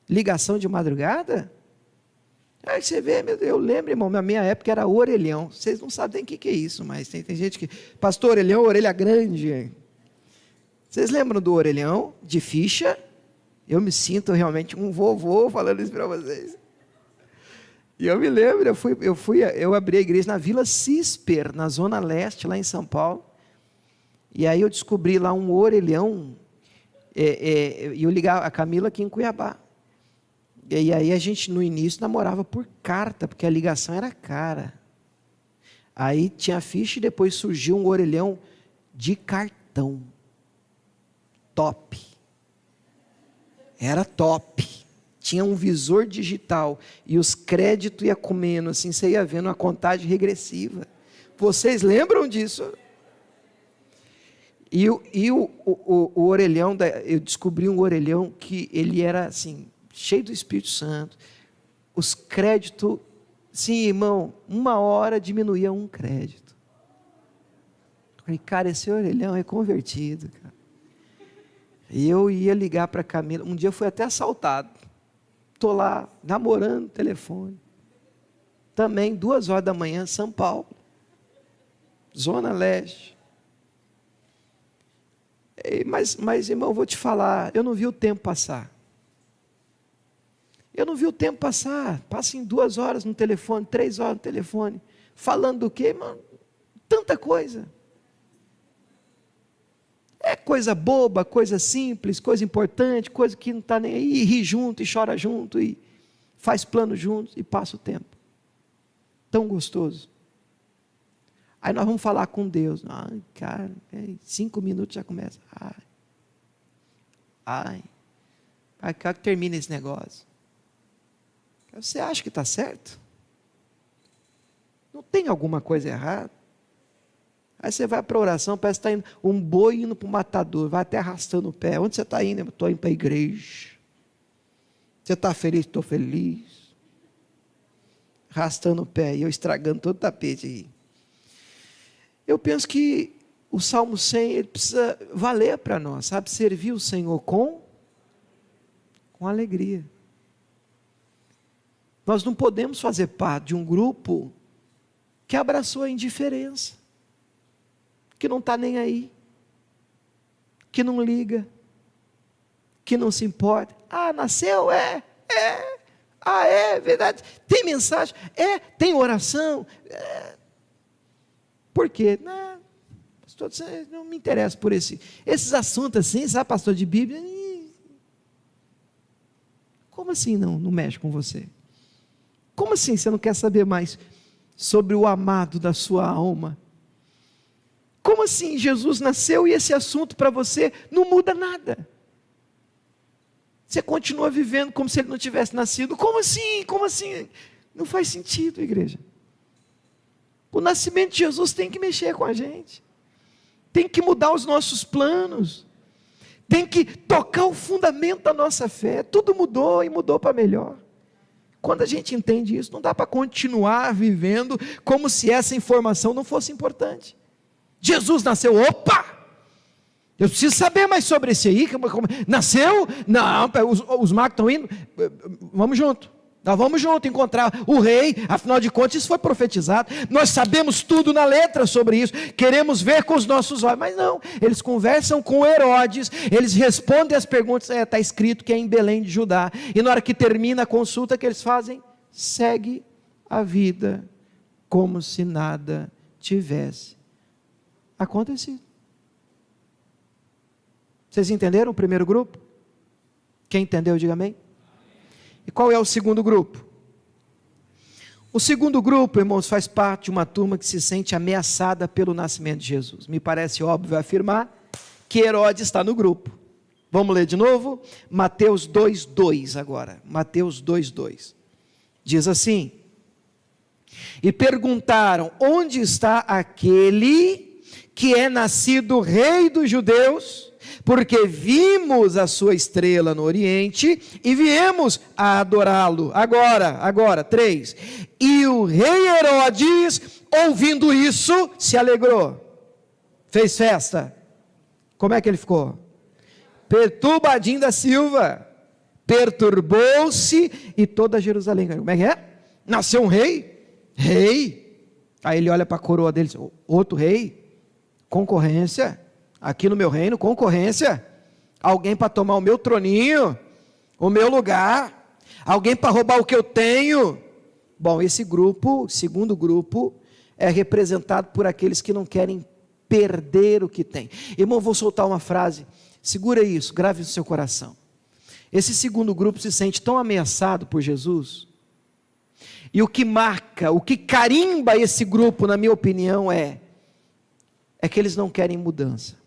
Ligação de madrugada? Aí você vê, eu lembro, irmão, na minha época era orelhão. Vocês não sabem nem o que é isso, mas tem gente que... Pastor, orelhão, orelha grande. Vocês lembram do orelhão, de ficha? Eu me sinto realmente um vovô falando isso para vocês. E eu me lembro, eu abri a igreja na Vila Cisper, na Zona Leste, lá em São Paulo. E aí eu descobri lá um orelhão, e eu ligava a Camila aqui em Cuiabá. E aí a gente no início namorava por carta, porque a ligação era cara. Aí tinha a ficha e depois surgiu um orelhão de cartão. Top. Era top. Tinha um visor digital e os créditos iam comendo, assim, você ia vendo uma contagem regressiva. Vocês lembram disso? E o orelhão, eu descobri um orelhão que ele era assim, cheio do Espírito Santo. Os créditos, sim, irmão, 1 hora diminuía um crédito. Eu falei, cara, esse orelhão é convertido, cara. E eu ia ligar para a Camila, um dia eu fui até assaltado. Estou lá, namorando o telefone. Também, 2 horas da manhã, São Paulo. Zona Leste. Mas, irmão, eu vou te falar, eu não vi o tempo passar. Eu não vi o tempo passar. Passa em 2 horas no telefone, 3 horas no telefone. Falando do quê, irmão? Tanta coisa. É coisa boba, coisa simples, coisa importante, coisa que não está nem aí, e ri junto, e chora junto, e faz plano junto, e passa o tempo. Tão gostoso. Aí nós vamos falar com Deus. Ai, cara, 5 minutos já começa. Ai, quero que termine esse negócio. Você acha que está certo? Não tem alguma coisa errada? Aí você vai para a oração, parece que está indo um boi indo para o matador, vai até arrastando o pé. Onde você está indo? Estou indo para a igreja. Você está feliz? Estou feliz. Arrastando o pé e eu estragando todo o tapete aí. Eu penso que o Salmo 100, ele precisa valer para nós, sabe? Servir o Senhor com alegria. Nós não podemos fazer parte de um grupo que abraçou a indiferença, que não está nem aí, que não liga, que não se importa. Nasceu? É verdade. Tem mensagem? Tem oração? Por quê? Pastor, não me interessa por esses assuntos assim, sabe, pastor de Bíblia? Como assim não mexe com você? Como assim você não quer saber mais sobre o amado da sua alma? Como assim Jesus nasceu e esse assunto para você não muda nada? Você continua vivendo como se ele não tivesse nascido. Como assim? Como assim? Não faz sentido, igreja. O nascimento de Jesus tem que mexer com a gente. Tem que mudar os nossos planos. Tem que tocar o fundamento da nossa fé. Tudo mudou e mudou para melhor. Quando a gente entende isso, não dá para continuar vivendo como se essa informação não fosse importante. Jesus nasceu, opa! Eu preciso saber mais sobre esse aí. Nasceu? Não, os magos estão indo. Vamos junto. Nós vamos junto encontrar o rei. Afinal de contas, isso foi profetizado. Nós sabemos tudo na letra sobre isso. Queremos ver com os nossos olhos. Mas não, eles conversam com Herodes. Eles respondem as perguntas. Está escrito que é em Belém de Judá. E na hora que termina a consulta, o que eles fazem? Segue a vida como se nada tivesse acontecido. Vocês entenderam o primeiro grupo? Quem entendeu, diga amém. E qual é o segundo grupo? O segundo grupo, irmãos, faz parte de uma turma que se sente ameaçada pelo nascimento de Jesus. Me parece óbvio afirmar que Herodes está no grupo. Vamos ler de novo? Mateus 2:2 agora. Mateus 2:2. Diz assim: e perguntaram, onde está aquele que é nascido rei dos judeus? Porque vimos a sua estrela no Oriente e viemos a adorá-lo. Agora, 3. E o rei Herodes, ouvindo isso, se alegrou. Fez festa. Como é que ele ficou? Perturbadinho da Silva. Perturbou-se e toda Jerusalém. Como é que é? Nasceu um rei? Rei. Aí ele olha para a coroa dele, outro rei? Concorrência. Aqui no meu reino, concorrência, alguém para tomar o meu troninho, o meu lugar, alguém para roubar o que eu tenho. Bom, esse grupo, segundo grupo, é representado por aqueles que não querem perder o que tem. Irmão, vou soltar uma frase, segura isso, grave no seu coração. Esse segundo grupo se sente tão ameaçado por Jesus, e o que marca, o que carimba esse grupo, na minha opinião, é que eles não querem mudança.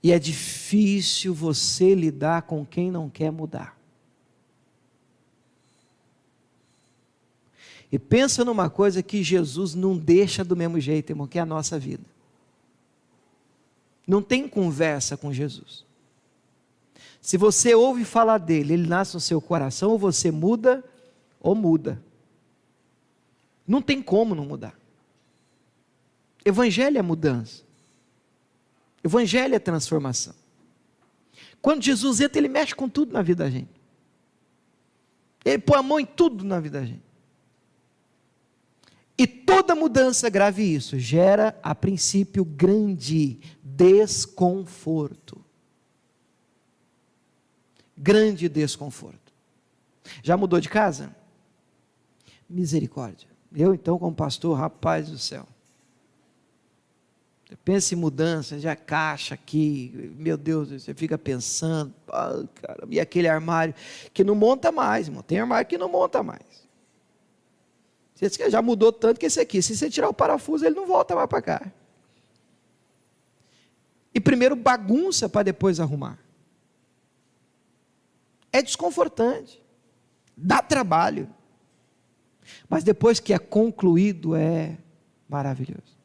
E é difícil você lidar com quem não quer mudar. E pensa numa coisa que Jesus não deixa do mesmo jeito, irmão, que é a nossa vida. Não tem conversa com Jesus. Se você ouve falar dele, ele nasce no seu coração, ou você muda, ou muda. Não tem como não mudar. Evangelho é mudança. Evangelho é transformação. Quando Jesus entra, ele mexe com tudo na vida da gente. Ele põe a mão em tudo na vida da gente. E toda mudança, grave isso, gera a princípio grande desconforto. Grande desconforto. Já mudou de casa? Misericórdia. Eu então como pastor, rapaz do céu. Pensa em mudança, já caixa aqui, meu Deus, você fica pensando, cara, e aquele armário que não monta mais, irmão, tem armário que não monta mais. Você já mudou tanto que esse aqui, se você tirar o parafuso, ele não volta mais para cá. E primeiro bagunça para depois arrumar. É desconfortante, dá trabalho, mas depois que é concluído é maravilhoso.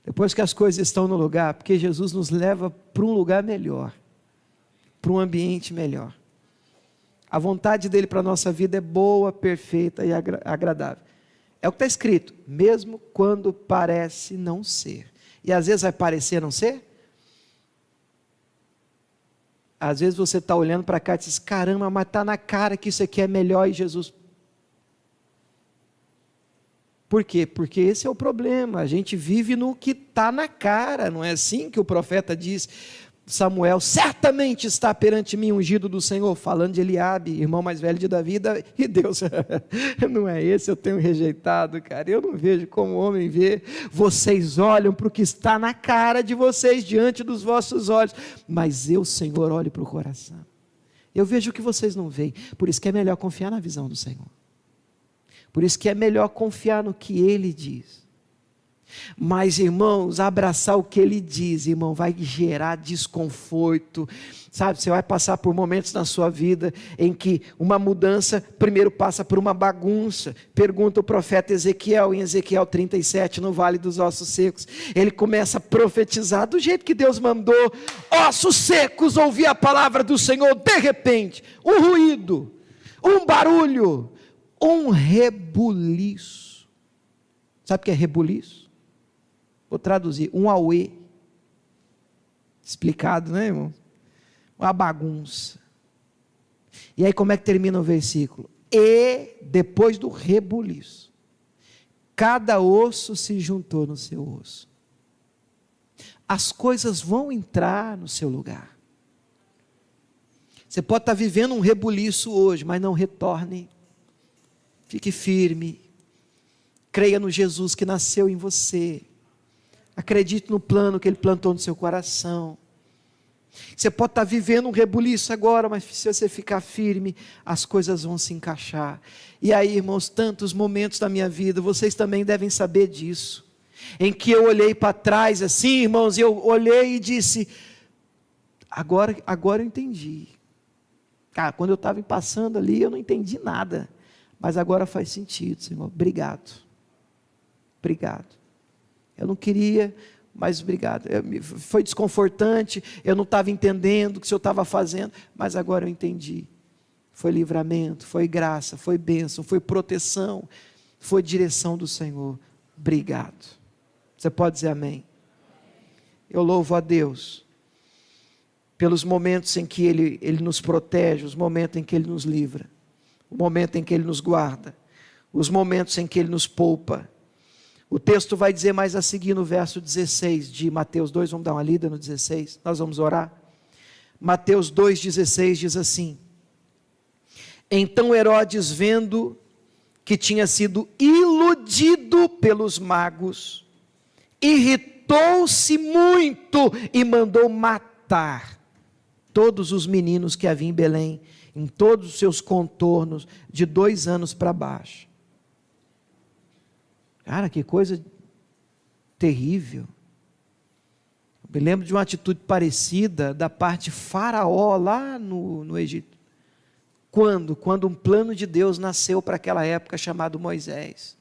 Depois que as coisas estão no lugar, porque Jesus nos leva para um lugar melhor, para um ambiente melhor. A vontade dele para a nossa vida é boa, perfeita e agradável. É o que está escrito, mesmo quando parece não ser. E às vezes vai parecer não ser? Às vezes você está olhando para cá e diz, caramba, mas está na cara que isso aqui é melhor e Jesus... Por quê? Porque esse é o problema, a gente vive no que está na cara, não é assim que o profeta diz, Samuel, certamente está perante mim ungido do Senhor, falando de Eliabe, irmão mais velho de Davi, e Deus, não é esse, eu tenho rejeitado, cara, eu não vejo como o homem vê, vocês olham para o que está na cara de vocês, diante dos vossos olhos, mas eu, Senhor, olho para o coração, eu vejo o que vocês não veem, por isso que é melhor confiar na visão do Senhor. Por isso que é melhor confiar no que Ele diz. Mas, irmãos, abraçar o que Ele diz, irmão, vai gerar desconforto. Sabe, você vai passar por momentos na sua vida em que uma mudança primeiro passa por uma bagunça. Pergunta o profeta Ezequiel, em Ezequiel 37, no Vale dos Ossos Secos. Ele começa a profetizar do jeito que Deus mandou. Ossos secos, ouvi a palavra do Senhor. De repente, um ruído, um barulho, um rebuliço. Sabe o que é rebuliço? Vou traduzir, um auê. Explicado, né, irmão? Uma bagunça. E aí como é que termina o versículo? E depois do rebuliço, cada osso se juntou no seu osso. As coisas vão entrar no seu lugar. Você pode estar vivendo um rebuliço hoje, mas não retorne. Fique firme. Creia no Jesus que nasceu em você. Acredite no plano que Ele plantou no seu coração. Você pode estar vivendo um rebuliço agora, mas se você ficar firme, as coisas vão se encaixar. E aí, irmãos, tantos momentos da minha vida, vocês também devem saber disso, em que eu olhei para trás assim, irmãos, e eu olhei e disse, agora eu entendi. Cara, quando eu estava passando ali, eu não entendi nada, mas agora faz sentido, Senhor, obrigado. Eu não queria, mas obrigado. Foi desconfortante, eu não estava entendendo o que o Senhor estava fazendo, mas agora eu entendi. Foi livramento, foi graça, foi bênção, foi proteção, foi direção do Senhor. Obrigado. Você pode dizer amém? Eu louvo a Deus pelos momentos em que Ele nos protege, os momentos em que Ele nos livra, o momento em que Ele nos guarda, os momentos em que Ele nos poupa. O texto vai dizer mais a seguir no verso 16 de Mateus 2, vamos dar uma lida no 16, nós vamos orar. Mateus 2,16 diz assim: então Herodes, vendo que tinha sido iludido pelos magos, irritou-se muito e mandou matar todos os meninos que havia em Belém, em todos os seus contornos, de 2 anos para baixo. Cara, que coisa terrível. Eu me lembro de uma atitude parecida da parte de Faraó lá no Egito. Quando um plano de Deus nasceu para aquela época, chamado Moisés.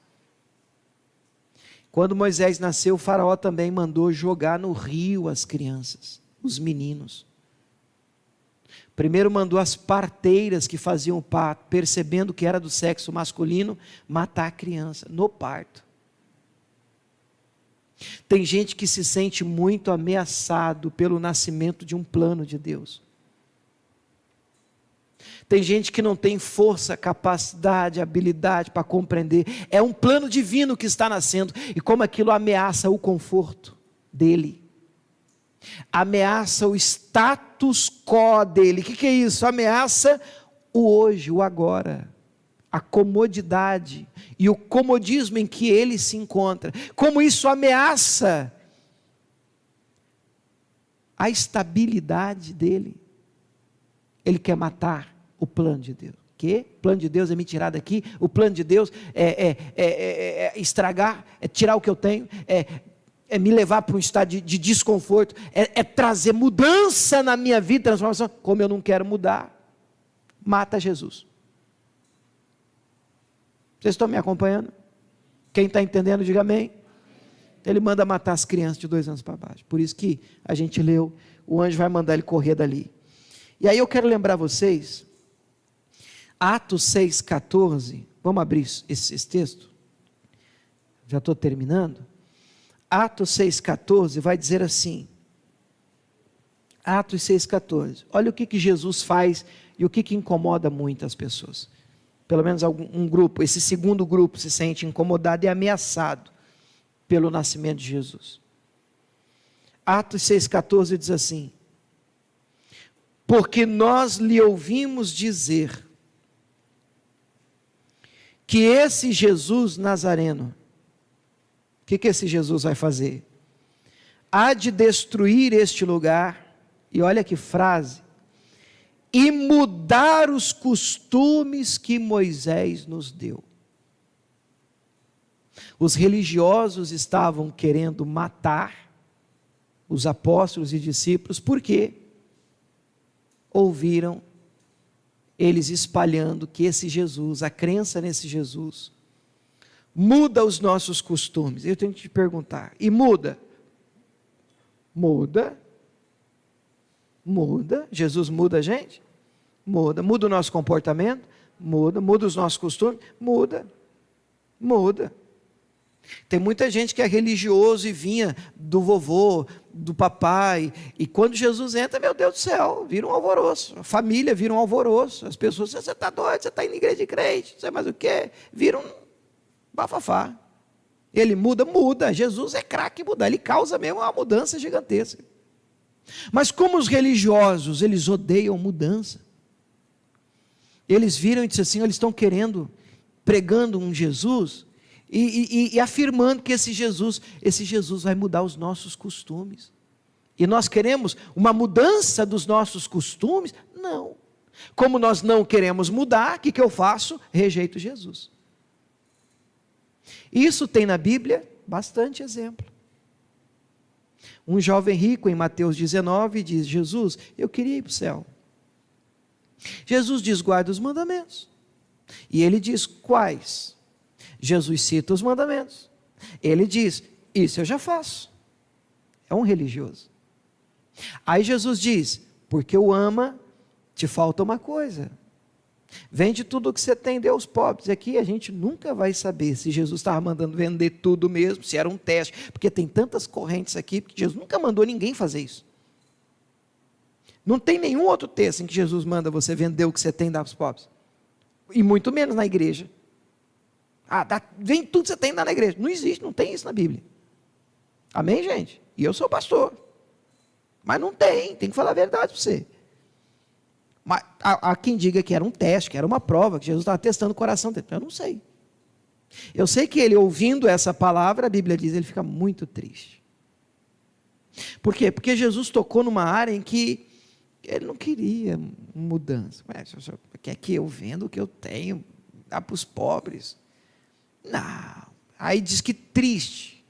Quando Moisés nasceu, o Faraó também mandou jogar no rio as crianças, os meninos. Primeiro mandou as parteiras que faziam o parto, percebendo que era do sexo masculino, matar a criança no parto. Tem gente que se sente muito ameaçado pelo nascimento de um plano de Deus. Tem gente que não tem força, capacidade, habilidade para compreender. É um plano divino que está nascendo, e como aquilo ameaça o conforto dele, ameaça o status quo dele. O que é isso? Ameaça o hoje, o agora, a comodidade e o comodismo em que ele se encontra. Como isso ameaça a estabilidade dele. Ele quer matar o plano de Deus. O plano de Deus é me tirar daqui, o plano de Deus é estragar, é tirar o que eu tenho, é me levar para um estado de desconforto, é trazer mudança na minha vida, transformação. Como eu não quero mudar, mata Jesus. Vocês estão me acompanhando? Quem está entendendo, diga amém. Ele manda matar as crianças de 2 anos para baixo. Por isso que a gente leu, o anjo vai mandar ele correr dali. E aí eu quero lembrar vocês, Atos 6,14, vamos abrir esse texto? Já estou terminando. Atos 6,14 vai dizer assim, Atos 6,14, olha o que Jesus faz e o que incomoda muitas pessoas. Pelo menos um grupo, esse segundo grupo se sente incomodado e ameaçado pelo nascimento de Jesus. Atos 6,14 diz assim: porque nós lhe ouvimos dizer que esse Jesus Nazareno, o que esse Jesus vai fazer? Há de destruir este lugar, e olha que frase, e mudar os costumes que Moisés nos deu. Os religiosos estavam querendo matar os apóstolos e discípulos, por quê? Ouviram eles espalhando que esse Jesus, a crença nesse Jesus, muda os nossos costumes. Eu tenho que te perguntar, e muda? Muda. Jesus muda a gente? Muda o nosso comportamento? Muda os nossos costumes? Muda. Tem muita gente que é religioso e vinha do vovô, do papai, e quando Jesus entra, meu Deus do céu, vira um alvoroço, a família vira um alvoroço, as pessoas, você está doido, você está indo em igreja de crente, não sei mais o que, vira um bafafá. Ele muda, Jesus é craque em mudar, ele causa mesmo uma mudança gigantesca. Mas como os religiosos, eles odeiam mudança, eles viram e disseram assim, eles estão pregando um Jesus, e afirmando que esse Jesus vai mudar os nossos costumes, e nós queremos uma mudança dos nossos costumes? Não, como nós não queremos mudar, o que eu faço? Rejeito Jesus. Isso tem na Bíblia bastante exemplo. Um jovem rico em Mateus 19 diz, Jesus, eu queria ir para o céu. Jesus diz, guarda os mandamentos, e ele diz, quais? Jesus cita os mandamentos, ele diz, isso eu já faço. É um religioso. Aí Jesus diz, porque o ama, te falta uma coisa, vende tudo o que você tem, dê aos pobres. Aqui a gente nunca vai saber se Jesus estava mandando vender tudo mesmo, se era um teste, porque tem tantas correntes aqui, porque Jesus nunca mandou ninguém fazer isso. Não tem nenhum outro texto em que Jesus manda você vender o que você tem e dar aos pobres, e muito menos na igreja. Vem tudo que você tem e dá na igreja. Não existe, não tem isso na Bíblia. Amém, gente? E eu sou pastor, mas não tem que falar a verdade para você. Mas há quem diga que era um teste, que era uma prova, que Jesus estava testando o coração dele. Eu não sei. Eu sei que ele, ouvindo essa palavra, a Bíblia diz, ele fica muito triste. Por quê? Porque Jesus tocou numa área em que ele não queria mudança. Quer que eu venda o que eu tenho, dá para os pobres? Não. Aí diz que triste.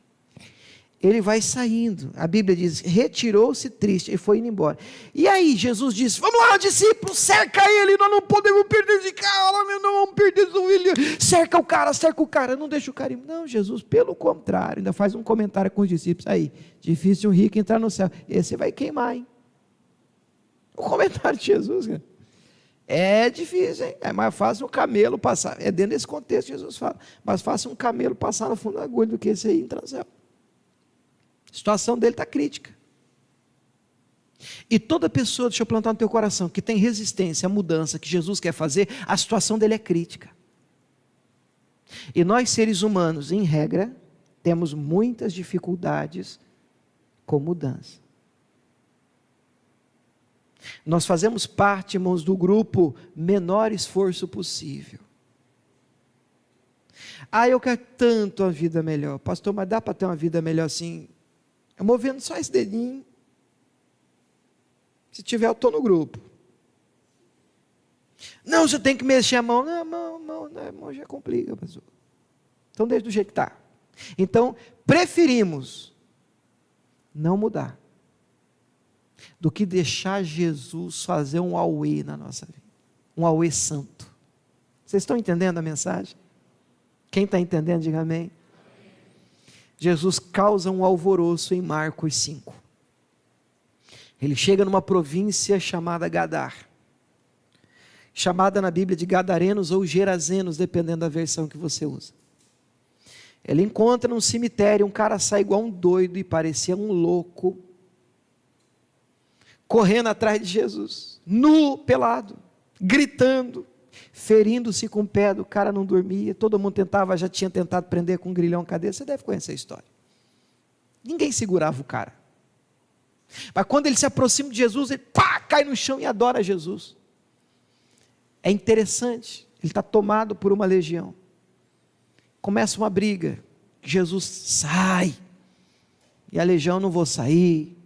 Ele vai saindo, a Bíblia diz, retirou-se triste, e foi indo embora. E aí Jesus disse, vamos lá discípulos, cerca ele, nós não podemos perder esse cara, não vamos perder essa ovelha, cerca o cara, não deixa o cara ir. Não, Jesus, pelo contrário, ainda faz um comentário com os discípulos, aí, difícil um rico entrar no céu, esse vai queimar, hein? O comentário de Jesus, cara. É difícil, hein? É mais fácil um camelo passar, é dentro desse contexto que Jesus fala, mais fácil um camelo passar no fundo da agulha do que esse aí entrar no céu. A situação dele está crítica. E toda pessoa, deixa eu plantar no teu coração, que tem resistência à mudança que Jesus quer fazer, a situação dele é crítica. E nós seres humanos, em regra, temos muitas dificuldades com mudança. Nós fazemos parte, irmãos, do grupo menor esforço possível. Eu quero tanto uma vida melhor. Pastor, mas dá para ter uma vida melhor assim? Eu movendo só esse dedinho. Se tiver, eu estou no grupo. Não, você tem que mexer a mão. Não, a mão já complica, pastor. Então, deixa do jeito que está. Então, preferimos não mudar do que deixar Jesus fazer um auê na nossa vida. Um auê santo. Vocês estão entendendo a mensagem? Quem está entendendo, diga amém. Jesus causa um alvoroço em Marcos 5. Ele chega numa província chamada Gadar, chamada na Bíblia de Gadarenos ou Gerazenos, dependendo da versão que você usa. Ele encontra num cemitério um cara sai igual um doido e parecia um louco, correndo atrás de Jesus, nu, pelado, gritando, ferindo-se com o pé, do cara não dormia, todo mundo já tinha tentado prender com um grilhão a cabeça, você deve conhecer a história. Ninguém segurava o cara. Mas quando ele se aproxima de Jesus, ele cai no chão e adora Jesus. É interessante, ele está tomado por uma legião. Começa uma briga, Jesus sai, e a legião, não vou sair.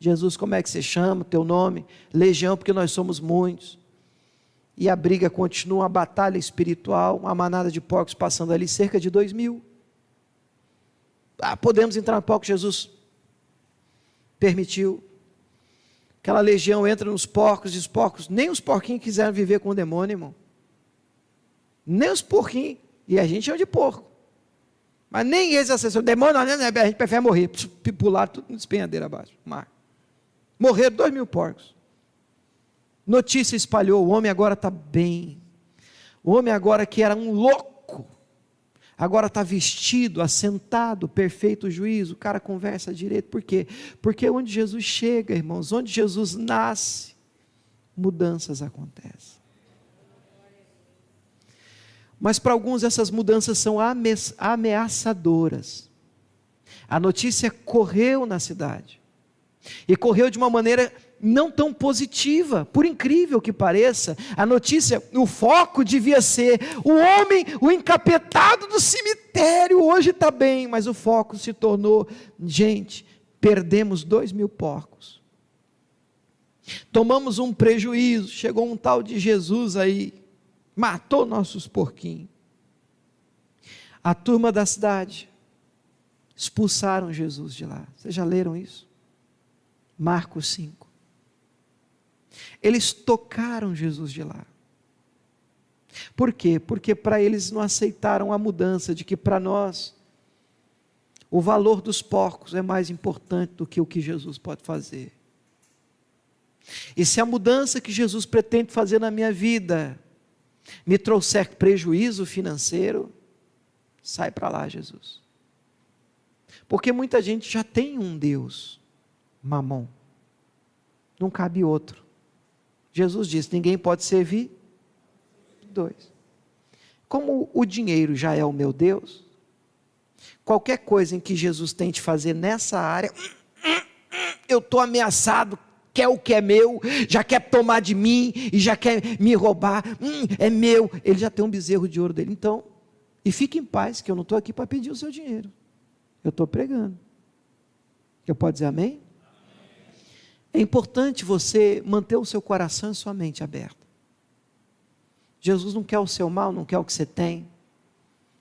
Jesus, como é que você chama, teu nome? Legião, porque nós somos muitos. E a briga continua, a batalha espiritual, uma manada de porcos passando ali, cerca de 2.000. Podemos entrar no porco, Jesus permitiu. Aquela legião entra nos porcos, e os porcos, nem os porquinhos quiseram viver com o demônio, irmão. Nem os porquinhos, e a gente chama de porco. Mas nem eles acessam o demônio, a gente prefere morrer, pular tudo no despenhadeiro abaixo, mar. Morreram 2.000 porcos. Notícia espalhou, o homem agora está bem. O homem agora que era um louco, agora está vestido, assentado, perfeito juízo, o cara conversa direito, por quê? Porque onde Jesus chega, irmãos, onde Jesus nasce, mudanças acontecem. Mas para alguns essas mudanças são ameaçadoras. A notícia correu na cidade, e correu de uma maneira não tão positiva, por incrível que pareça. A notícia, o foco devia ser o homem, o encapetado do cemitério, hoje está bem, mas o foco se tornou, gente, perdemos 2.000 porcos, tomamos um prejuízo, chegou um tal de Jesus aí, matou nossos porquinhos. A turma da cidade expulsaram Jesus de lá. Vocês já leram isso? Marcos 5. Eles tocaram Jesus de lá. Por quê? Porque para eles não aceitaram a mudança de que para nós o valor dos porcos é mais importante do que o que Jesus pode fazer. E se a mudança que Jesus pretende fazer na minha vida me trouxer prejuízo financeiro, sai para lá, Jesus. Porque muita gente já tem um Deus, Mamon, não cabe outro. Jesus disse, ninguém pode servir dois. Como o dinheiro já é o meu Deus, qualquer coisa em que Jesus tente fazer nessa área, eu estou ameaçado, quer o que é meu, já quer tomar de mim, e já quer me roubar, é meu, ele já tem um bezerro de ouro dele. Então, e fique em paz, que eu não estou aqui para pedir o seu dinheiro, eu estou pregando. Eu posso dizer amém? É importante você manter o seu coração e sua mente aberta. Jesus não quer o seu mal, não quer o que você tem.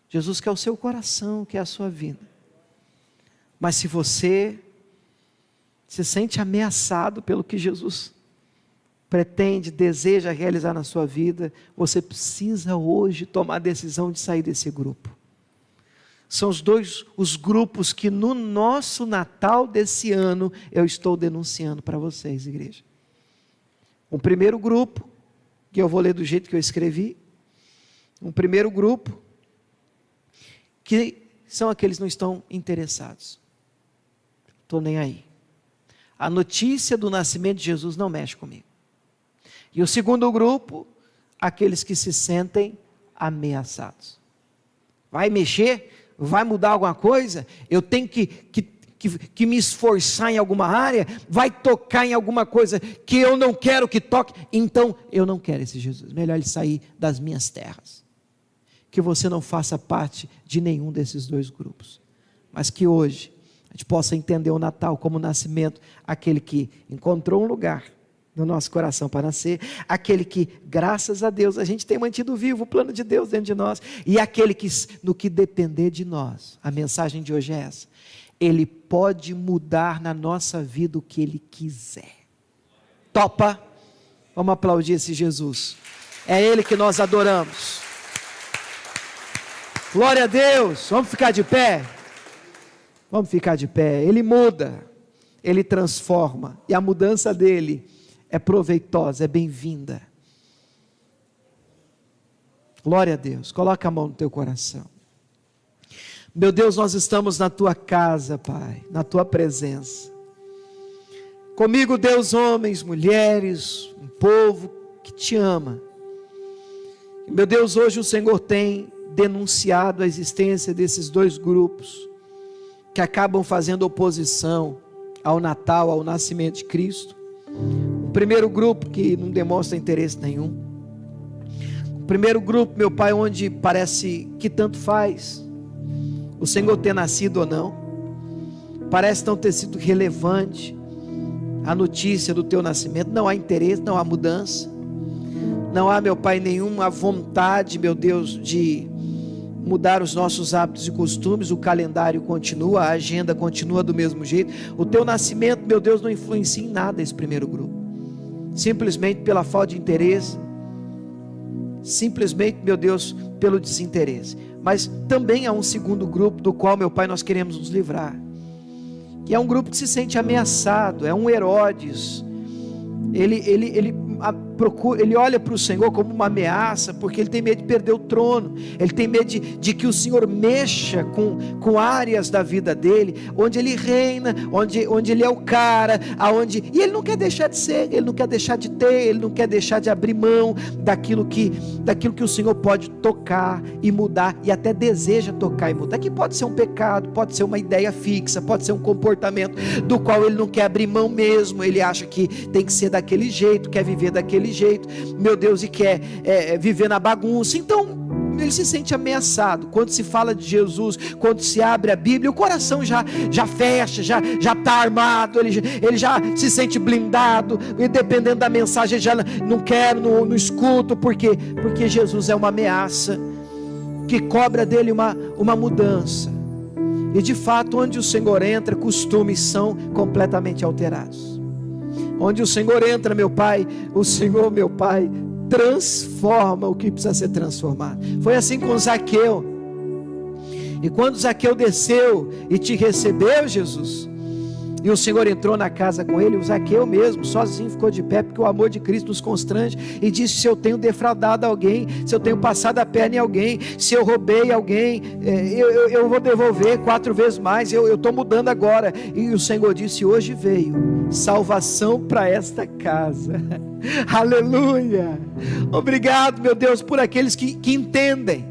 Jesus quer o seu coração, quer a sua vida. Mas se você se sente ameaçado pelo que Jesus pretende, deseja realizar na sua vida, você precisa hoje tomar a decisão de sair desse grupo. São os grupos que no nosso Natal desse ano, eu estou denunciando para vocês, igreja. Um primeiro grupo, que eu vou ler do jeito que eu escrevi, um primeiro grupo, que são aqueles que não estão interessados. Estou nem aí. A notícia do nascimento de Jesus não mexe comigo. E o segundo grupo, aqueles que se sentem ameaçados. Vai mexer? Vai mudar alguma coisa? Eu tenho que me esforçar em alguma área? Vai tocar em alguma coisa que eu não quero que toque? Então, eu não quero esse Jesus. Melhor ele sair das minhas terras. Que você não faça parte de nenhum desses dois grupos. Mas que hoje a gente possa entender o Natal como o nascimento, aquele que encontrou um lugar no nosso coração para nascer, aquele que, graças a Deus, a gente tem mantido vivo o plano de Deus dentro de nós, e aquele que, no que depender de nós, a mensagem de hoje é essa, Ele pode mudar na nossa vida o que Ele quiser. Topa? Vamos aplaudir esse Jesus, é Ele que nós adoramos. Glória a Deus. Vamos ficar de pé? Vamos ficar de pé. Ele muda, Ele transforma, e a mudança dEle é proveitosa, é bem-vinda. Glória a Deus. Coloca a mão no teu coração. Meu Deus, nós estamos na tua casa, Pai, na tua presença. Comigo, Deus, homens, mulheres, um povo que te ama. Meu Deus, hoje o Senhor tem denunciado a existência desses dois grupos que acabam fazendo oposição ao Natal, ao nascimento de Cristo. O primeiro grupo que não demonstra interesse nenhum. O primeiro grupo, meu Pai, onde parece que tanto faz o Senhor ter nascido ou não. Parece não ter sido relevante a notícia do teu nascimento. Não há interesse, não há mudança. Não há, meu Pai, nenhuma vontade, meu Deus, de mudar os nossos hábitos e costumes. O calendário continua, a agenda continua do mesmo jeito. O teu nascimento, meu Deus, não influencia em nada esse primeiro grupo. Simplesmente pela falta de interesse, simplesmente, meu Deus, pelo desinteresse. Mas também há um segundo grupo do qual, meu Pai, nós queremos nos livrar, que é um grupo que se sente ameaçado, é um Herodes. Ele ele olha para o Senhor como uma ameaça, porque ele tem medo de perder o trono, ele tem medo de que o Senhor mexa com áreas da vida dele, onde ele reina, onde ele é o cara, e ele não quer deixar de ser, ele não quer deixar de ter, ele não quer deixar de abrir mão daquilo que o Senhor pode tocar e mudar, e até deseja tocar e mudar, que pode ser um pecado, pode ser uma ideia fixa, pode ser um comportamento do qual ele não quer abrir mão mesmo, ele acha que tem que ser daquele jeito, quer viver daquele jeito, meu Deus, e quer viver na bagunça. Então ele se sente ameaçado. Quando se fala de Jesus, quando se abre a Bíblia, o coração já fecha, já está armado, ele já se sente blindado, e dependendo da mensagem ele já não escuta, porque Jesus é uma ameaça que cobra dele uma mudança. E de fato, onde o Senhor entra, costumes são completamente alterados. Onde o Senhor entra, meu Pai, o Senhor, meu Pai, transforma o que precisa ser transformado. Foi assim com Zaqueu. E quando Zaqueu desceu e te recebeu, Jesus, e o Senhor entrou na casa com ele, o Zaqueu mesmo, sozinho, ficou de pé, porque o amor de Cristo nos constrange, e disse: se eu tenho defraudado alguém, se eu tenho passado a perna em alguém, se eu roubei alguém, eu vou devolver 4 vezes mais, eu estou mudando agora. E o Senhor disse: hoje veio salvação para esta casa. Aleluia! Obrigado, meu Deus, por aqueles que entendem.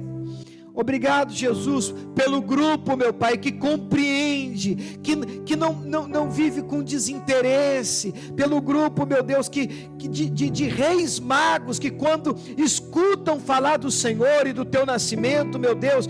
Obrigado, Jesus, pelo grupo, meu Pai, que compreende, que não vive com desinteresse, pelo grupo, meu Deus, de reis magos, que quando escutam falar do Senhor e do teu nascimento, meu Deus,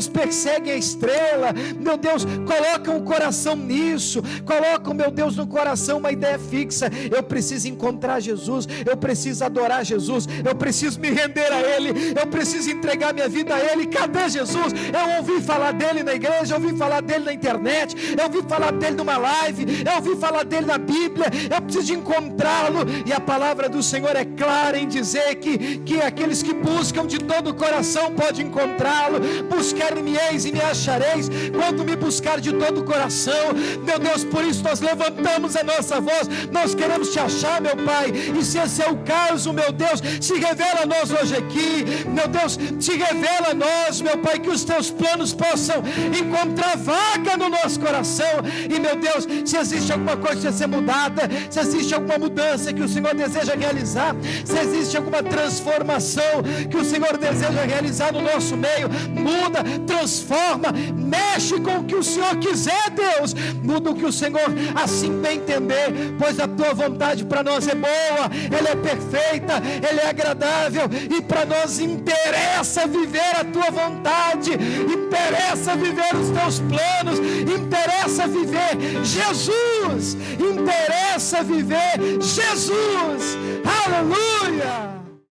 perseguem a estrela, meu Deus, colocam o coração nisso, colocam, meu Deus, no coração uma ideia fixa: eu preciso encontrar Jesus, eu preciso adorar Jesus, eu preciso me render a Ele, eu preciso entregar minha vida a Ele. Cadê Jesus? Eu ouvi falar dele na igreja, eu ouvi falar dele na internet, eu ouvi falar dele numa live, eu ouvi falar dele na Bíblia, eu preciso de encontrá-lo. E a palavra do Senhor é clara em dizer que aqueles que buscam de todo o coração podem encontrá-lo. Buscar-me-eis e me achareis, quando me buscar de todo o coração. Meu Deus, por isso nós levantamos a nossa voz, nós queremos te achar, meu Pai, e se esse é o caso, meu Deus, se revela a nós hoje aqui, meu Deus, se revela a nós, meu Pai, que os teus planos possam encontrar vaga no nosso coração. E, meu Deus, se existe alguma coisa que precisa ser mudada, se existe alguma mudança que o Senhor deseja realizar, se existe alguma transformação que o Senhor deseja realizar no nosso meio, muda, transforma, mexe com o que o Senhor quiser, Deus, muda o que o Senhor assim bem entender, pois a tua vontade para nós é boa, ela é perfeita, ela é agradável, e para nós interessa viver a tua vontade, interessa viver os teus planos, interessa viver Jesus, interessa viver Jesus. Aleluia!